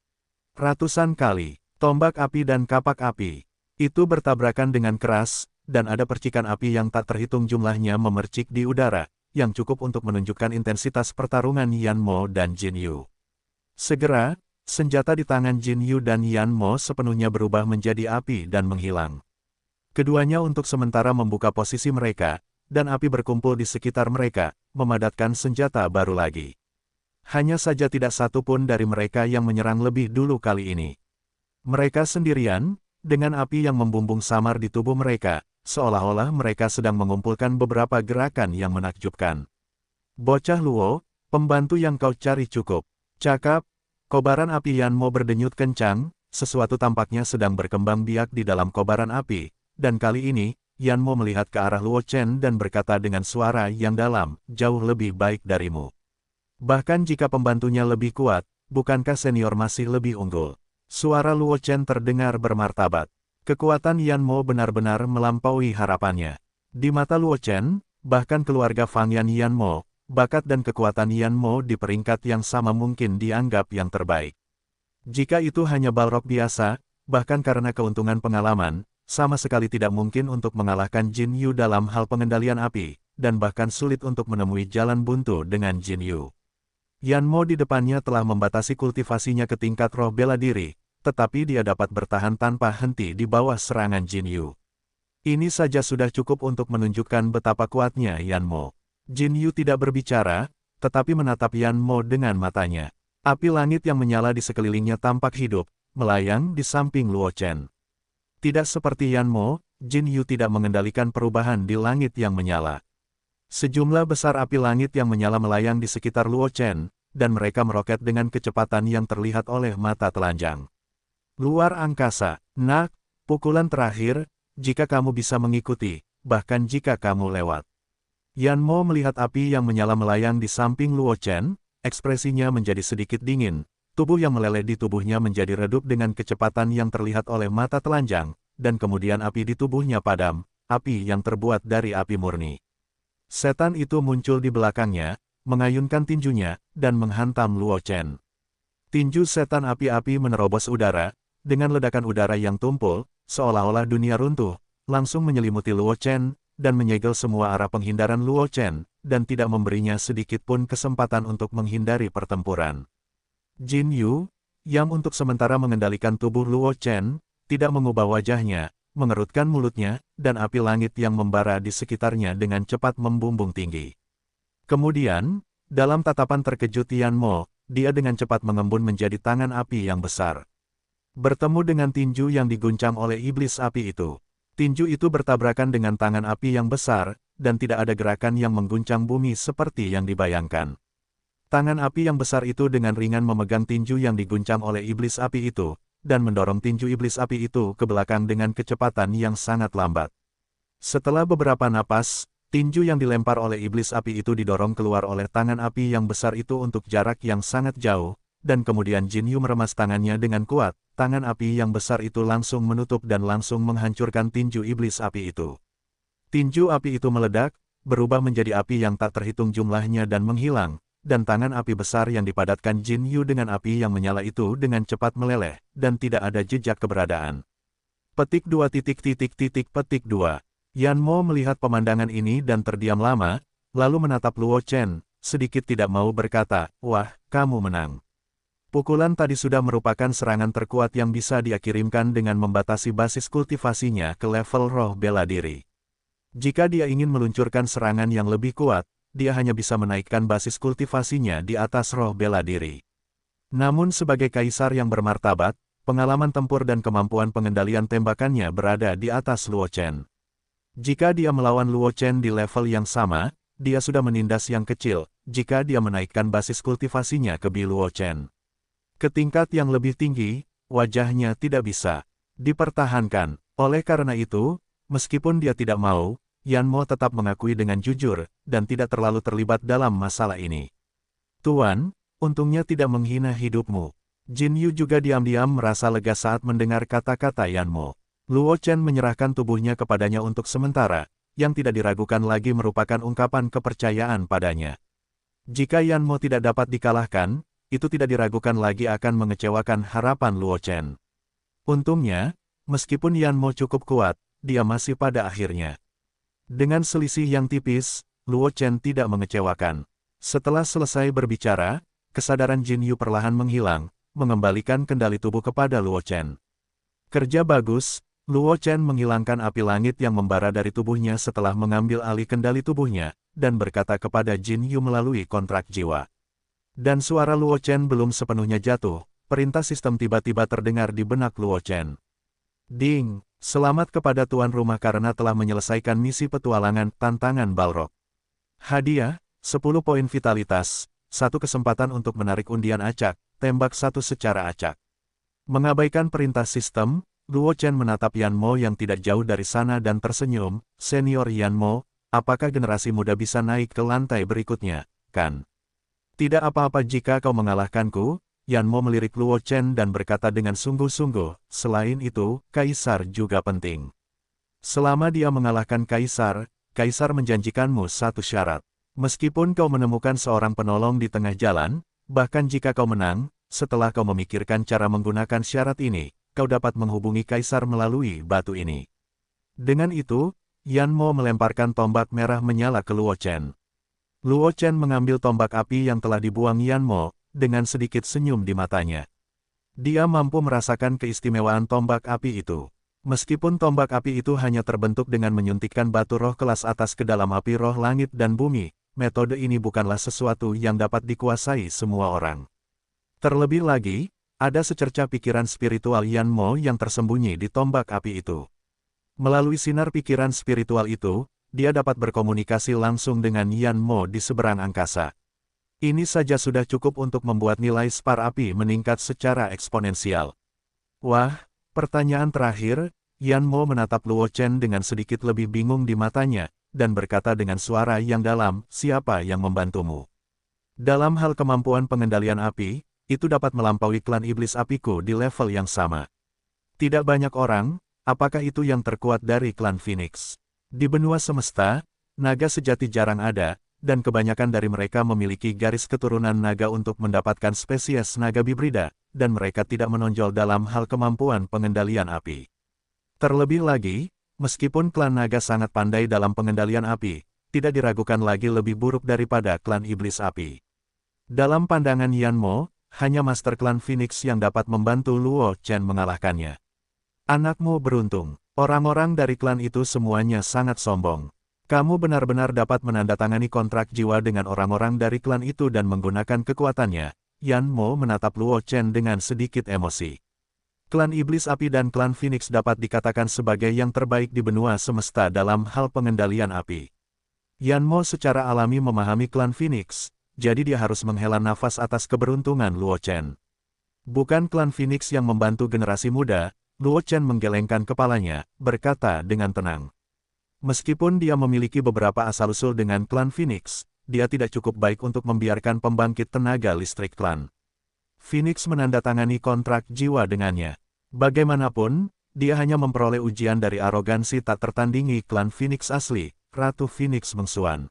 Ratusan kali, tombak api dan kapak api itu bertabrakan dengan keras, dan ada percikan api yang tak terhitung jumlahnya memercik di udara, yang cukup untuk menunjukkan intensitas pertarungan Yan Mo dan Jin Yu. Segera, senjata di tangan Jin Yu dan Yan Mo sepenuhnya berubah menjadi api dan menghilang. Keduanya untuk sementara membuka posisi mereka, dan api berkumpul di sekitar mereka, memadatkan senjata baru lagi. Hanya saja tidak satu pun dari mereka yang menyerang lebih dulu kali ini. Mereka sendirian, dengan api yang membumbung samar di tubuh mereka, seolah-olah mereka sedang mengumpulkan beberapa gerakan yang menakjubkan. Bocah Luo, pembantu yang kau cari cukup. Cakap. Kobaran api Yan Mo berdenyut kencang, sesuatu tampaknya sedang berkembang biak di dalam kobaran api, dan kali ini, Yan Mo melihat ke arah Luo Chen dan berkata dengan suara yang dalam, jauh lebih baik darimu. Bahkan jika pembantunya lebih kuat, bukankah senior masih lebih unggul? Suara Luo Chen terdengar bermartabat. Kekuatan Yan Mo benar-benar melampaui harapannya. Di mata Luo Chen, bahkan keluarga Fang Yan Mo, bakat dan kekuatan Yan Mo di peringkat yang sama mungkin dianggap yang terbaik. Jika itu hanya Balrog biasa, bahkan karena keuntungan pengalaman, sama sekali tidak mungkin untuk mengalahkan Jin Yu dalam hal pengendalian api, dan bahkan sulit untuk menemui jalan buntu dengan Jin Yu. Yan Mo di depannya telah membatasi kultivasinya ke tingkat roh bela diri, tetapi dia dapat bertahan tanpa henti di bawah serangan Jin Yu. Ini saja sudah cukup untuk menunjukkan betapa kuatnya Yan Mo. Jin Yu tidak berbicara, tetapi menatap Yan Mo dengan matanya. Api langit yang menyala di sekelilingnya tampak hidup, melayang di samping Luo Chen. Tidak seperti Yan Mo, Jin Yu tidak mengendalikan perubahan di langit yang menyala. Sejumlah besar api langit yang menyala melayang di sekitar Luo Chen, dan mereka meroket dengan kecepatan yang terlihat oleh mata telanjang. Luar angkasa, nak, pukulan terakhir, jika kamu bisa mengikuti, bahkan jika kamu lewat. Yan Mo melihat api yang menyala melayang di samping Luo Chen, ekspresinya menjadi sedikit dingin, tubuh yang meleleh di tubuhnya menjadi redup dengan kecepatan yang terlihat oleh mata telanjang, dan kemudian api di tubuhnya padam, api yang terbuat dari api murni. Setan itu muncul di belakangnya, mengayunkan tinjunya, dan menghantam Luo Chen. Tinju setan api-api menerobos udara, dengan ledakan udara yang tumpul, seolah-olah dunia runtuh, langsung menyelimuti Luo Chen, dan menyegel semua arah penghindaran Luo Chen, dan tidak memberinya sedikit pun kesempatan untuk menghindari pertempuran. Jin Yu, yang untuk sementara mengendalikan tubuh Luo Chen, tidak mengubah wajahnya, mengerutkan mulutnya, dan api langit yang membara di sekitarnya dengan cepat membumbung tinggi. Kemudian, dalam tatapan terkejut Yan Mo, dia dengan cepat mengembun menjadi tangan api yang besar. Bertemu dengan tinju yang diguncang oleh iblis api itu. Tinju itu bertabrakan dengan tangan api yang besar, dan tidak ada gerakan yang mengguncang bumi seperti yang dibayangkan. Tangan api yang besar itu dengan ringan memegang tinju yang diguncang oleh iblis api itu, dan mendorong tinju iblis api itu ke belakang dengan kecepatan yang sangat lambat. Setelah beberapa napas, tinju yang dilempar oleh iblis api itu didorong keluar oleh tangan api yang besar itu untuk jarak yang sangat jauh, dan kemudian Jin Yu meremas tangannya dengan kuat, tangan api yang besar itu langsung menutup dan langsung menghancurkan tinju iblis api itu. Tinju api itu meledak, berubah menjadi api yang tak terhitung jumlahnya dan menghilang, dan tangan api besar yang dipadatkan Jin Yu dengan api yang menyala itu dengan cepat meleleh, dan tidak ada jejak keberadaan. Petik 2 petik 2. Yan Mo melihat pemandangan ini dan terdiam lama, lalu menatap Luo Chen, sedikit tidak mau berkata, wah, kamu menang. Pukulan tadi sudah merupakan serangan terkuat yang bisa dia kirimkan dengan membatasi basis kultivasinya ke level roh bela diri. Jika dia ingin meluncurkan serangan yang lebih kuat, dia hanya bisa menaikkan basis kultivasinya di atas roh bela diri. Namun sebagai kaisar yang bermartabat, pengalaman tempur dan kemampuan pengendalian tembakannya berada di atas Luo Chen. Jika dia melawan Luo Chen di level yang sama, dia sudah menindas yang kecil, jika dia menaikkan basis kultivasinya ke Luo Chen. Ke tingkat yang lebih tinggi, wajahnya tidak bisa dipertahankan. Oleh karena itu, meskipun dia tidak mau, Yan Mo tetap mengakui dengan jujur, dan tidak terlalu terlibat dalam masalah ini. Tuan, untungnya tidak menghina hidupmu. Jin Yu juga diam-diam merasa lega saat mendengar kata-kata Yan Mo. Luo Chen menyerahkan tubuhnya kepadanya untuk sementara, yang tidak diragukan lagi merupakan ungkapan kepercayaan padanya. Jika Yan Mo tidak dapat dikalahkan, itu tidak diragukan lagi akan mengecewakan harapan Luo Chen. Untungnya, meskipun Yan Mo cukup kuat, dia masih pada akhirnya. Dengan selisih yang tipis, Luo Chen tidak mengecewakan. Setelah selesai berbicara, kesadaran Jin Yu perlahan menghilang, mengembalikan kendali tubuh kepada Luo Chen. Kerja bagus, Luo Chen menghilangkan api langit yang membara dari tubuhnya setelah mengambil alih kendali tubuhnya, dan berkata kepada Jin Yu melalui kontrak jiwa. Dan suara Luo Chen belum sepenuhnya jatuh, perintah sistem tiba-tiba terdengar di benak Luo Chen. Ding! Selamat kepada tuan rumah karena telah menyelesaikan misi petualangan tantangan Balrog. Hadiah, 10 poin vitalitas, 1 kesempatan untuk menarik undian acak, tembak 1 secara acak. Mengabaikan perintah sistem, Luo Chen menatap Yan Mo yang tidak jauh dari sana dan tersenyum, Senior Yan Mo, apakah generasi muda bisa naik ke lantai berikutnya, kan? Tidak apa-apa jika kau mengalahkanku, Yan Mo melirik Luo Chen dan berkata dengan sungguh-sungguh, selain itu, Kaisar juga penting. Selama dia mengalahkan Kaisar, Kaisar menjanjikanmu 1 syarat. Meskipun kau menemukan seorang penolong di tengah jalan, bahkan jika kau menang, setelah kau memikirkan cara menggunakan syarat ini, kau dapat menghubungi Kaisar melalui batu ini. Dengan itu, Yan Mo melemparkan tombak merah menyala ke Luo Chen. Luo Chen mengambil tombak api yang telah dibuang Yan Mo, dengan sedikit senyum di matanya. Dia mampu merasakan keistimewaan tombak api itu. Meskipun tombak api itu hanya terbentuk dengan menyuntikkan batu roh kelas atas ke dalam api roh langit dan bumi, metode ini bukanlah sesuatu yang dapat dikuasai semua orang. Terlebih lagi, ada secerca pikiran spiritual Yan Mo yang tersembunyi di tombak api itu. Melalui sinar pikiran spiritual itu, dia dapat berkomunikasi langsung dengan Yan Mo di seberang angkasa. Ini saja sudah cukup untuk membuat nilai spar api meningkat secara eksponensial. Wah, pertanyaan terakhir, Yan Mo menatap Luo Chen dengan sedikit lebih bingung di matanya, dan berkata dengan suara yang dalam, siapa yang membantumu? Dalam hal kemampuan pengendalian api, itu dapat melampaui klan iblis apiku di level yang sama. Tidak banyak orang, apakah itu yang terkuat dari klan Phoenix? Di benua semesta, naga sejati jarang ada, dan kebanyakan dari mereka memiliki garis keturunan naga untuk mendapatkan spesies naga bibrida, dan mereka tidak menonjol dalam hal kemampuan pengendalian api. Terlebih lagi, meskipun klan naga sangat pandai dalam pengendalian api, tidak diragukan lagi lebih buruk daripada klan iblis api. Dalam pandangan Yan Mo, hanya Master Klan Phoenix yang dapat membantu Luo Chen mengalahkannya. Anakmu beruntung, orang-orang dari klan itu semuanya sangat sombong. Kamu benar-benar dapat menandatangani kontrak jiwa dengan orang-orang dari klan itu dan menggunakan kekuatannya. Yan Mo menatap Luo Chen dengan sedikit emosi. Klan Iblis Api dan klan Phoenix dapat dikatakan sebagai yang terbaik di benua semesta dalam hal pengendalian api. Yan Mo secara alami memahami klan Phoenix, jadi dia harus menghela nafas atas keberuntungan Luo Chen. Bukan klan Phoenix yang membantu generasi muda, Luo Chen menggelengkan kepalanya, berkata dengan tenang. Meskipun dia memiliki beberapa asal-usul dengan klan Phoenix, dia tidak cukup baik untuk membiarkan pembangkit tenaga listrik klan Phoenix menandatangani kontrak jiwa dengannya. Bagaimanapun, dia hanya memperoleh ujian dari arogansi tak tertandingi klan Phoenix asli, Ratu Phoenix Mengsuan.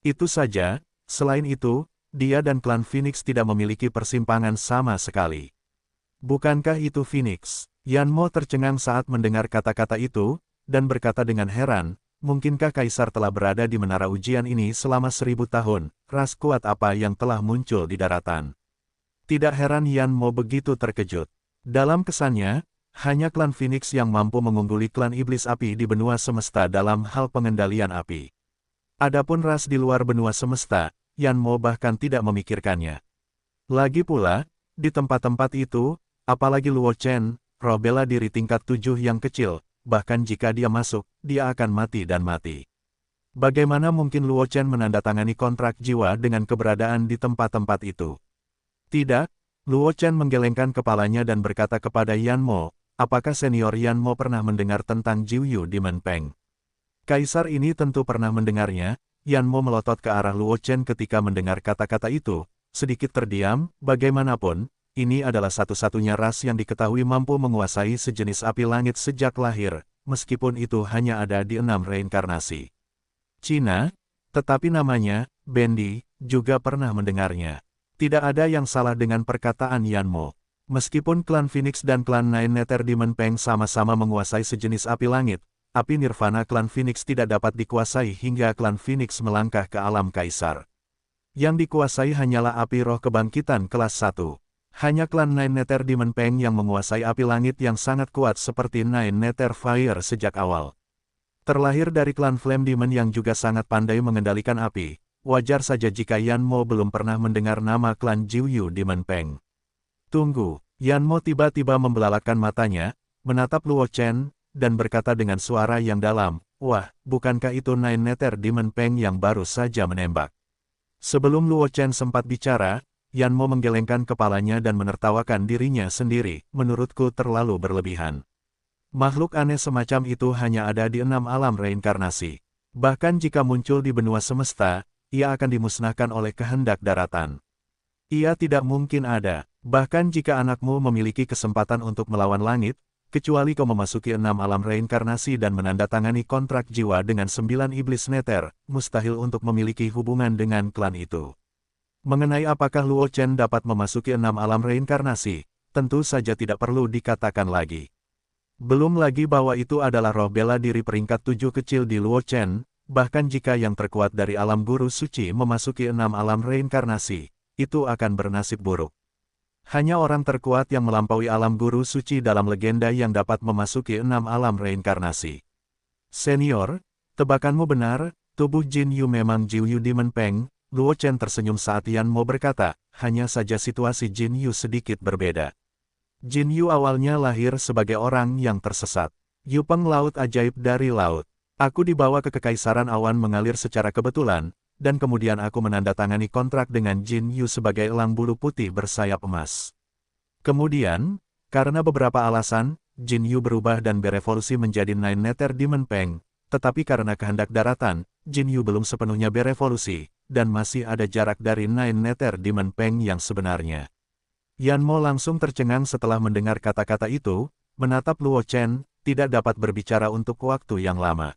Itu saja, selain itu, dia dan klan Phoenix tidak memiliki persimpangan sama sekali. Bukankah itu Phoenix? Yan Mo tercengang saat mendengar kata-kata itu, dan berkata dengan heran, mungkinkah Kaisar telah berada di menara ujian ini selama 1000 tahun, ras kuat apa yang telah muncul di daratan. Tidak heran Yan Mo begitu terkejut. Dalam kesannya, hanya klan Phoenix yang mampu mengungguli klan Iblis Api di benua semesta dalam hal pengendalian api. Adapun ras di luar benua semesta, Yan Mo bahkan tidak memikirkannya. Lagi pula, di tempat-tempat itu, apalagi Luo Chen, roh bela diri tingkat 7 yang kecil, bahkan jika dia masuk, dia akan mati dan mati. Bagaimana mungkin Luo Chen menandatangani kontrak jiwa dengan keberadaan di tempat-tempat itu? Tidak, Luo Chen menggelengkan kepalanya dan berkata kepada Yan Mo, apakah senior Yan Mo pernah mendengar tentang Jiu Yu Demon Peng? Kaisar ini tentu pernah mendengarnya. Yan Mo melotot ke arah Luo Chen ketika mendengar kata-kata itu, sedikit terdiam. Bagaimanapun, ini adalah satu-satunya ras yang diketahui mampu menguasai sejenis api langit sejak lahir, meskipun itu hanya ada di 6 reinkarnasi. Cina, tetapi namanya, Bendi, juga pernah mendengarnya. Tidak ada yang salah dengan perkataan Yan Mo. Meskipun klan Phoenix dan klan Nine Nether Demon Peng sama-sama menguasai sejenis api langit, api nirvana klan Phoenix tidak dapat dikuasai hingga klan Phoenix melangkah ke alam kaisar. Yang dikuasai hanyalah api roh kebangkitan kelas 1. Hanya klan Nine Nether Demon Peng yang menguasai api langit yang sangat kuat seperti Nine Nether Fire sejak awal. Terlahir dari klan Flame Demon yang juga sangat pandai mengendalikan api, wajar saja jika Yan Mo belum pernah mendengar nama klan Jiuyu Demon Peng. Tunggu, Yan Mo tiba-tiba membelalakan matanya, menatap Luo Chen, dan berkata dengan suara yang dalam, "Wah, bukankah itu Nine Nether Demon Peng yang baru saja menembak?" Sebelum Luo Chen sempat bicara, Yan Mo menggelengkan kepalanya dan menertawakan dirinya sendiri. Menurutku terlalu berlebihan. Makhluk aneh semacam itu hanya ada di 6 alam reinkarnasi. Bahkan jika muncul di benua semesta, ia akan dimusnahkan oleh kehendak daratan. Ia tidak mungkin ada, bahkan jika anakmu memiliki kesempatan untuk melawan langit, kecuali kau memasuki 6 alam reinkarnasi dan menandatangani kontrak jiwa dengan 9 iblis Nether, mustahil untuk memiliki hubungan dengan klan itu. Mengenai apakah Luo Chen dapat memasuki 6 alam reinkarnasi, tentu saja tidak perlu dikatakan lagi. Belum lagi bahwa itu adalah roh bela diri peringkat 7 kecil di Luo Chen, bahkan jika yang terkuat dari alam guru suci memasuki 6 alam reinkarnasi, itu akan bernasib buruk. Hanya orang terkuat yang melampaui alam guru suci dalam legenda yang dapat memasuki 6 alam reinkarnasi. Senior, tebakanmu benar, tubuh Jin Yu memang Jiuyu Demon Peng. Luo Chen tersenyum saat Yan Mo berkata, hanya saja situasi Jin Yu sedikit berbeda. Jin Yu awalnya lahir sebagai orang yang tersesat. Yupeng laut ajaib dari laut. Aku dibawa ke Kekaisaran Awan mengalir secara kebetulan, dan kemudian aku menandatangani kontrak dengan Jin Yu sebagai elang bulu putih bersayap emas. Kemudian, karena beberapa alasan, Jin Yu berubah dan berevolusi menjadi Nine Nether Demon Peng, tetapi karena kehendak daratan, Jin Yu belum sepenuhnya berevolusi, dan masih ada jarak dari Nine Nether Demon Peng yang sebenarnya. Yan Mo langsung tercengang setelah mendengar kata-kata itu, menatap Luo Chen, tidak dapat berbicara untuk waktu yang lama.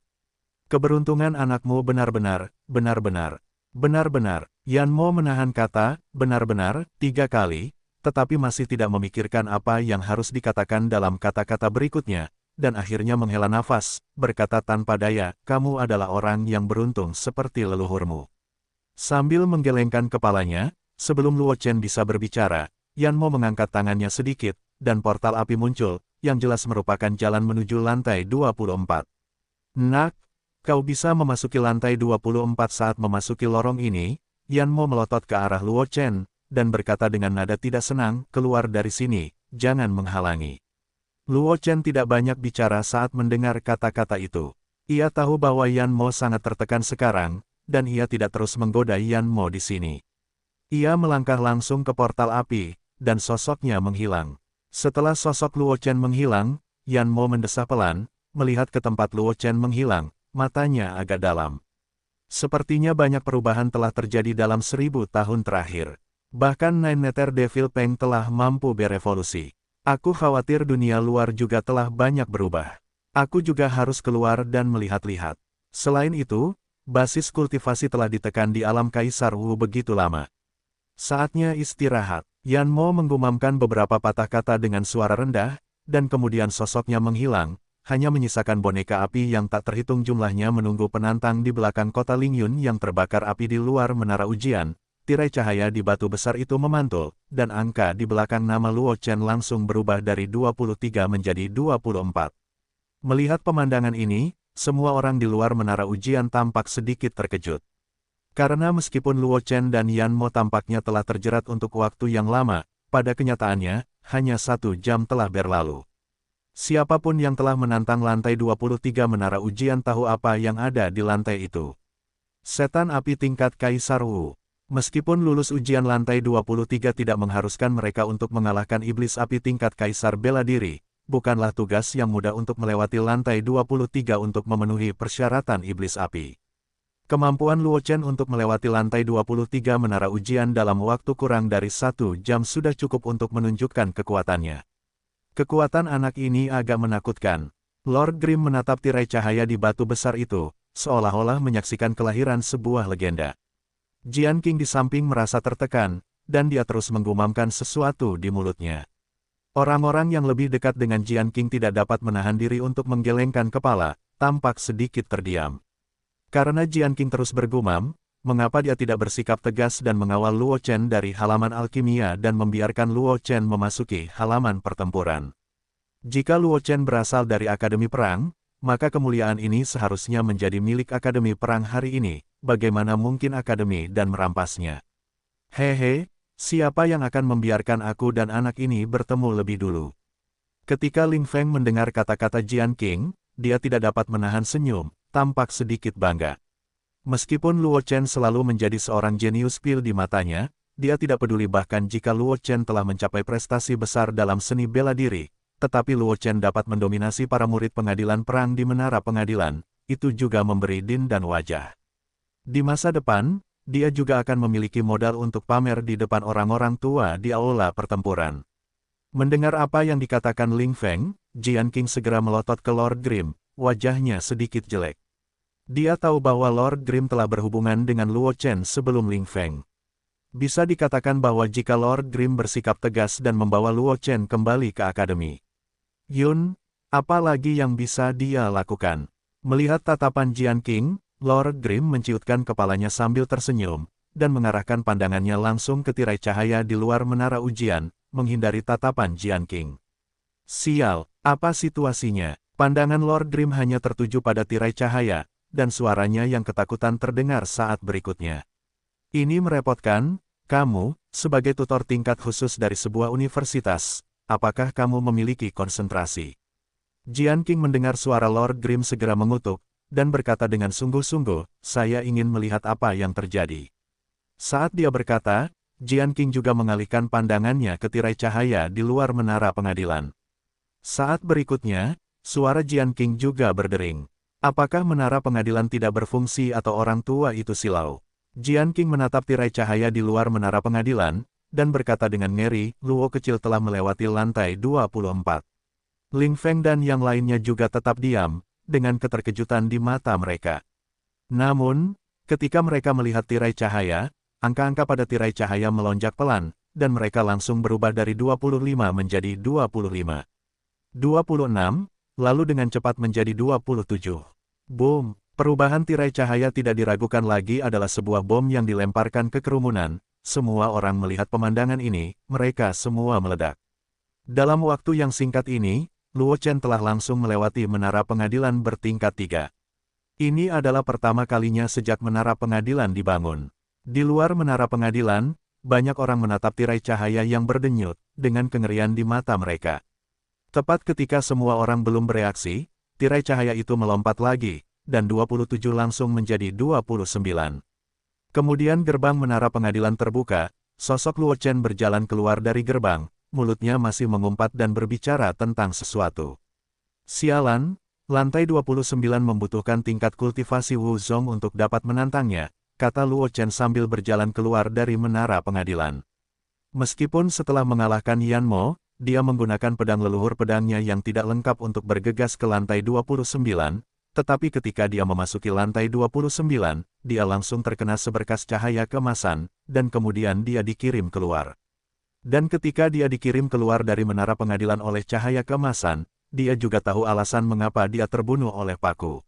Keberuntungan anakmu benar-benar. Yan Mo menahan kata, benar-benar, 3 kali, tetapi masih tidak memikirkan apa yang harus dikatakan dalam kata-kata berikutnya, dan akhirnya menghela nafas, berkata tanpa daya, kamu adalah orang yang beruntung seperti leluhurmu. Sambil menggelengkan kepalanya, sebelum Luo Chen bisa berbicara, Yan Mo mengangkat tangannya sedikit, dan portal api muncul, yang jelas merupakan jalan menuju lantai 24. Nak, kau bisa memasuki lantai 24 saat memasuki lorong ini. Yan Mo melotot ke arah Luo Chen, dan berkata dengan nada tidak senang, keluar dari sini, jangan menghalangi. Luo Chen tidak banyak bicara saat mendengar kata-kata itu. Ia tahu bahwa Yan Mo sangat tertekan sekarang, dan ia tidak terus menggoda Yan Mo di sini. Ia melangkah langsung ke portal api, dan sosoknya menghilang. Setelah sosok Luo Chen menghilang, Yan Mo mendesah pelan, melihat ke tempat Luo Chen menghilang, matanya agak dalam. Sepertinya banyak perubahan telah terjadi dalam 1000 tahun terakhir. Bahkan Nine Nether Devil Peng telah mampu berevolusi. Aku khawatir dunia luar juga telah banyak berubah. Aku juga harus keluar dan melihat-lihat. Selain itu, basis kultivasi telah ditekan di alam Kaisar Wu begitu lama. Saatnya istirahat. Yan Mo menggumamkan beberapa patah kata dengan suara rendah, dan kemudian sosoknya menghilang, hanya menyisakan boneka api yang tak terhitung jumlahnya menunggu penantang di belakang kota Lingyun yang terbakar api di luar menara ujian. Tirai cahaya di batu besar itu memantul, dan angka di belakang nama Luo Chen langsung berubah dari 23 menjadi 24. Melihat pemandangan ini, semua orang di luar menara ujian tampak sedikit terkejut. Karena meskipun Luo Chen dan Yan Mo tampaknya telah terjerat untuk waktu yang lama, pada kenyataannya, hanya 1 jam telah berlalu. Siapapun yang telah menantang lantai 23 menara ujian tahu apa yang ada di lantai itu. Setan api tingkat Kaisar Wu. Meskipun lulus ujian lantai 23 tidak mengharuskan mereka untuk mengalahkan iblis api tingkat Kaisar bela diri, bukanlah tugas yang mudah untuk melewati lantai 23 untuk memenuhi persyaratan iblis api. Kemampuan Luo Chen untuk melewati lantai 23 menara ujian dalam waktu kurang dari 1 jam sudah cukup untuk menunjukkan kekuatannya. Kekuatan anak ini agak menakutkan. Lord Grimm menatap tirai cahaya di batu besar itu, seolah-olah menyaksikan kelahiran sebuah legenda. Jian Qing di samping merasa tertekan, dan dia terus menggumamkan sesuatu di mulutnya. Orang-orang yang lebih dekat dengan Jian Qing tidak dapat menahan diri untuk menggelengkan kepala, tampak sedikit terdiam. Karena Jian Qing terus bergumam, mengapa dia tidak bersikap tegas dan mengawal Luo Chen dari halaman alkimia dan membiarkan Luo Chen memasuki halaman pertempuran. Jika Luo Chen berasal dari Akademi Perang, maka kemuliaan ini seharusnya menjadi milik Akademi Perang hari ini, bagaimana mungkin Akademi dan merampasnya. Hehe, siapa yang akan membiarkan aku dan anak ini bertemu lebih dulu? Ketika Ling Feng mendengar kata-kata Jian Qing, dia tidak dapat menahan senyum, tampak sedikit bangga. Meskipun Luo Chen selalu menjadi seorang jenius pil di matanya, dia tidak peduli bahkan jika Luo Chen telah mencapai prestasi besar dalam seni bela diri, tetapi Luo Chen dapat mendominasi para murid pengadilan perang di menara pengadilan, itu juga memberi din dan wajah. Di masa depan, dia juga akan memiliki modal untuk pamer di depan orang-orang tua di aula pertempuran. Mendengar apa yang dikatakan Ling Feng, Jian Qing segera melotot ke Lord Grimm, wajahnya sedikit jelek. Dia tahu bahwa Lord Grimm telah berhubungan dengan Luo Chen sebelum Ling Feng. Bisa dikatakan bahwa jika Lord Grimm bersikap tegas dan membawa Luo Chen kembali ke akademi, Yun, apa lagi yang bisa dia lakukan? Melihat tatapan Jian Qing, Lord Grimm menciutkan kepalanya sambil tersenyum, dan mengarahkan pandangannya langsung ke tirai cahaya di luar menara ujian, menghindari tatapan Jian Qing. Sial, apa situasinya? Pandangan Lord Grimm hanya tertuju pada tirai cahaya, dan suaranya yang ketakutan terdengar saat berikutnya. Ini merepotkan, kamu, sebagai tutor tingkat khusus dari sebuah universitas, apakah kamu memiliki konsentrasi? Jian Qing mendengar suara Lord Grimm segera mengutuk, dan berkata dengan sungguh-sungguh, saya ingin melihat apa yang terjadi. Saat dia berkata, Jian Qing juga mengalihkan pandangannya ke tirai cahaya di luar menara pengadilan. Saat berikutnya, suara Jian Qing juga berdering. Apakah menara pengadilan tidak berfungsi atau orang tua itu silau? Jian Qing menatap tirai cahaya di luar menara pengadilan, dan berkata dengan ngeri, Luo kecil telah melewati lantai 24. Ling Feng dan yang lainnya juga tetap diam, dengan keterkejutan di mata mereka. Namun, ketika mereka melihat tirai cahaya, angka-angka pada tirai cahaya melonjak pelan, dan mereka langsung berubah dari 25 menjadi 25. 26, lalu dengan cepat menjadi 27. Boom! Perubahan tirai cahaya tidak diragukan lagi adalah sebuah bom yang dilemparkan ke kerumunan. Semua orang melihat pemandangan ini, mereka semua meledak. Dalam waktu yang singkat ini, Luo Chen telah langsung melewati menara pengadilan bertingkat 3. Ini adalah pertama kalinya sejak menara pengadilan dibangun. Di luar menara pengadilan, banyak orang menatap tirai cahaya yang berdenyut, dengan kengerian di mata mereka. Tepat ketika semua orang belum bereaksi, tirai cahaya itu melompat lagi, dan 27 langsung menjadi 29. Kemudian gerbang menara pengadilan terbuka, sosok Luo Chen berjalan keluar dari gerbang, mulutnya masih mengumpat dan berbicara tentang sesuatu. Sialan, lantai 29 membutuhkan tingkat kultivasi Wu Zong untuk dapat menantangnya, kata Luo Chen sambil berjalan keluar dari menara pengadilan. Meskipun setelah mengalahkan Yan Mo, dia menggunakan pedang leluhur pedangnya yang tidak lengkap untuk bergegas ke lantai 29, tetapi ketika dia memasuki lantai 29, dia langsung terkena seberkas cahaya keemasan, dan kemudian dia dikirim keluar. Dan ketika dia dikirim keluar dari menara pengadilan oleh cahaya keemasan, dia juga tahu alasan mengapa dia terbunuh oleh paku.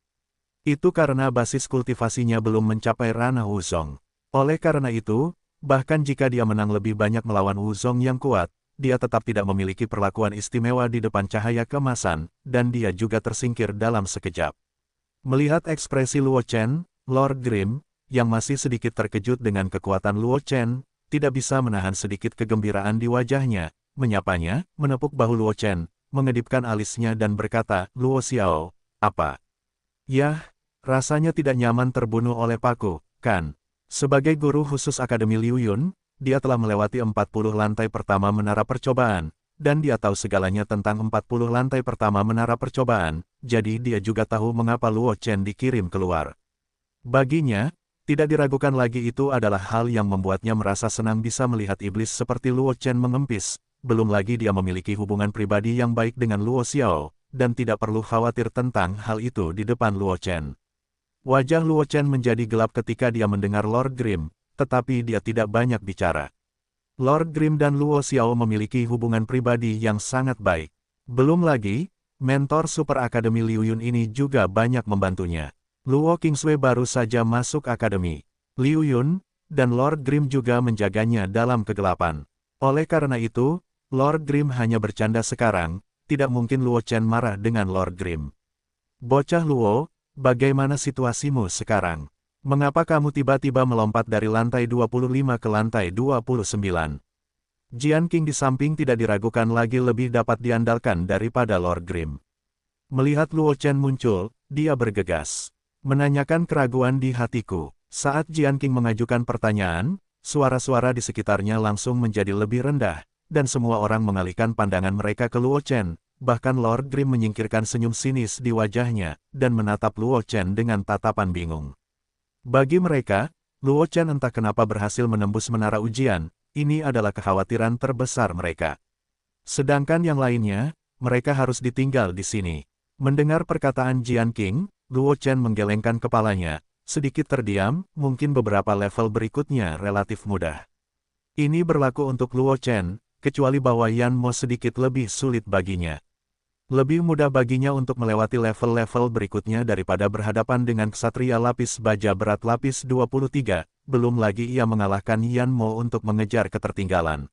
Itu karena basis kultivasinya belum mencapai ranah Wuzong. Oleh karena itu, bahkan jika dia menang lebih banyak melawan Wuzong yang kuat, dia tetap tidak memiliki perlakuan istimewa di depan cahaya keemasan, dan dia juga tersingkir dalam sekejap. Melihat ekspresi Luo Chen, Lord Grimm, yang masih sedikit terkejut dengan kekuatan Luo Chen, tidak bisa menahan sedikit kegembiraan di wajahnya, menyapanya, menepuk bahu Luo Chen, mengedipkan alisnya dan berkata, Luo Xiao, apa? Yah, rasanya tidak nyaman terbunuh oleh paku, kan? Sebagai guru khusus Akademi Liu Yun, dia telah melewati 40 lantai pertama menara percobaan, dan dia tahu segalanya tentang 40 lantai pertama menara percobaan, jadi dia juga tahu mengapa Luo Chen dikirim keluar. Baginya, tidak diragukan lagi itu adalah hal yang membuatnya merasa senang bisa melihat iblis seperti Luo Chen mengempis, belum lagi dia memiliki hubungan pribadi yang baik dengan Luo Xiao, dan tidak perlu khawatir tentang hal itu di depan Luo Chen. Wajah Luo Chen menjadi gelap ketika dia mendengar Lord Grimm, tetapi dia tidak banyak bicara. Lord Grimm dan Luo Xiao memiliki hubungan pribadi yang sangat baik. Belum lagi, mentor Super Akademi Liu Yun ini juga banyak membantunya. Luo Qingsui baru saja masuk akademi. Liu Yun dan Lord Grimm juga menjaganya dalam kegelapan. Oleh karena itu, Lord Grimm hanya bercanda sekarang, tidak mungkin Luo Chen marah dengan Lord Grimm. Bocah Luo, bagaimana situasimu sekarang? Mengapa kamu tiba-tiba melompat dari lantai 25 ke lantai 29? Jian Qing di samping tidak diragukan lagi lebih dapat diandalkan daripada Lord Grimm. Melihat Luo Chen muncul, dia bergegas. Menanyakan keraguan di hatiku. Saat Jian Qing mengajukan pertanyaan, suara-suara di sekitarnya langsung menjadi lebih rendah, dan semua orang mengalihkan pandangan mereka ke Luo Chen. Bahkan Lord Grimm menyingkirkan senyum sinis di wajahnya, dan menatap Luo Chen dengan tatapan bingung. Bagi mereka, Luo Chen entah kenapa berhasil menembus menara ujian, ini adalah kekhawatiran terbesar mereka. Sedangkan yang lainnya, mereka harus ditinggal di sini. Mendengar perkataan Jian Qing, Luo Chen menggelengkan kepalanya, sedikit terdiam, mungkin beberapa level berikutnya relatif mudah. Ini berlaku untuk Luo Chen, kecuali bahwa Yan Mo sedikit lebih sulit baginya. Lebih mudah baginya untuk melewati level-level berikutnya daripada berhadapan dengan ksatria lapis baja berat lapis 23, belum lagi ia mengalahkan Yan Mo untuk mengejar ketertinggalan.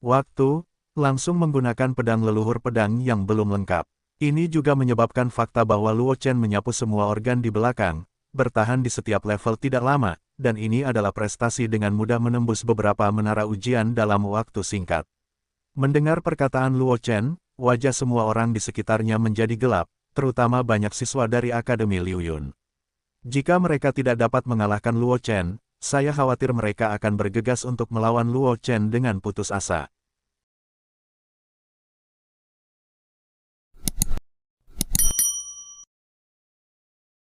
Waktu, langsung menggunakan pedang leluhur pedang yang belum lengkap. Ini juga menyebabkan fakta bahwa Luo Chen menyapu semua organ di belakang, bertahan di setiap level tidak lama, dan ini adalah prestasi dengan mudah menembus beberapa menara ujian dalam waktu singkat. Mendengar perkataan Luo Chen, wajah semua orang di sekitarnya menjadi gelap, terutama banyak siswa dari Akademi Liu Yun. Jika mereka tidak dapat mengalahkan Luo Chen, saya khawatir mereka akan bergegas untuk melawan Luo Chen dengan putus asa.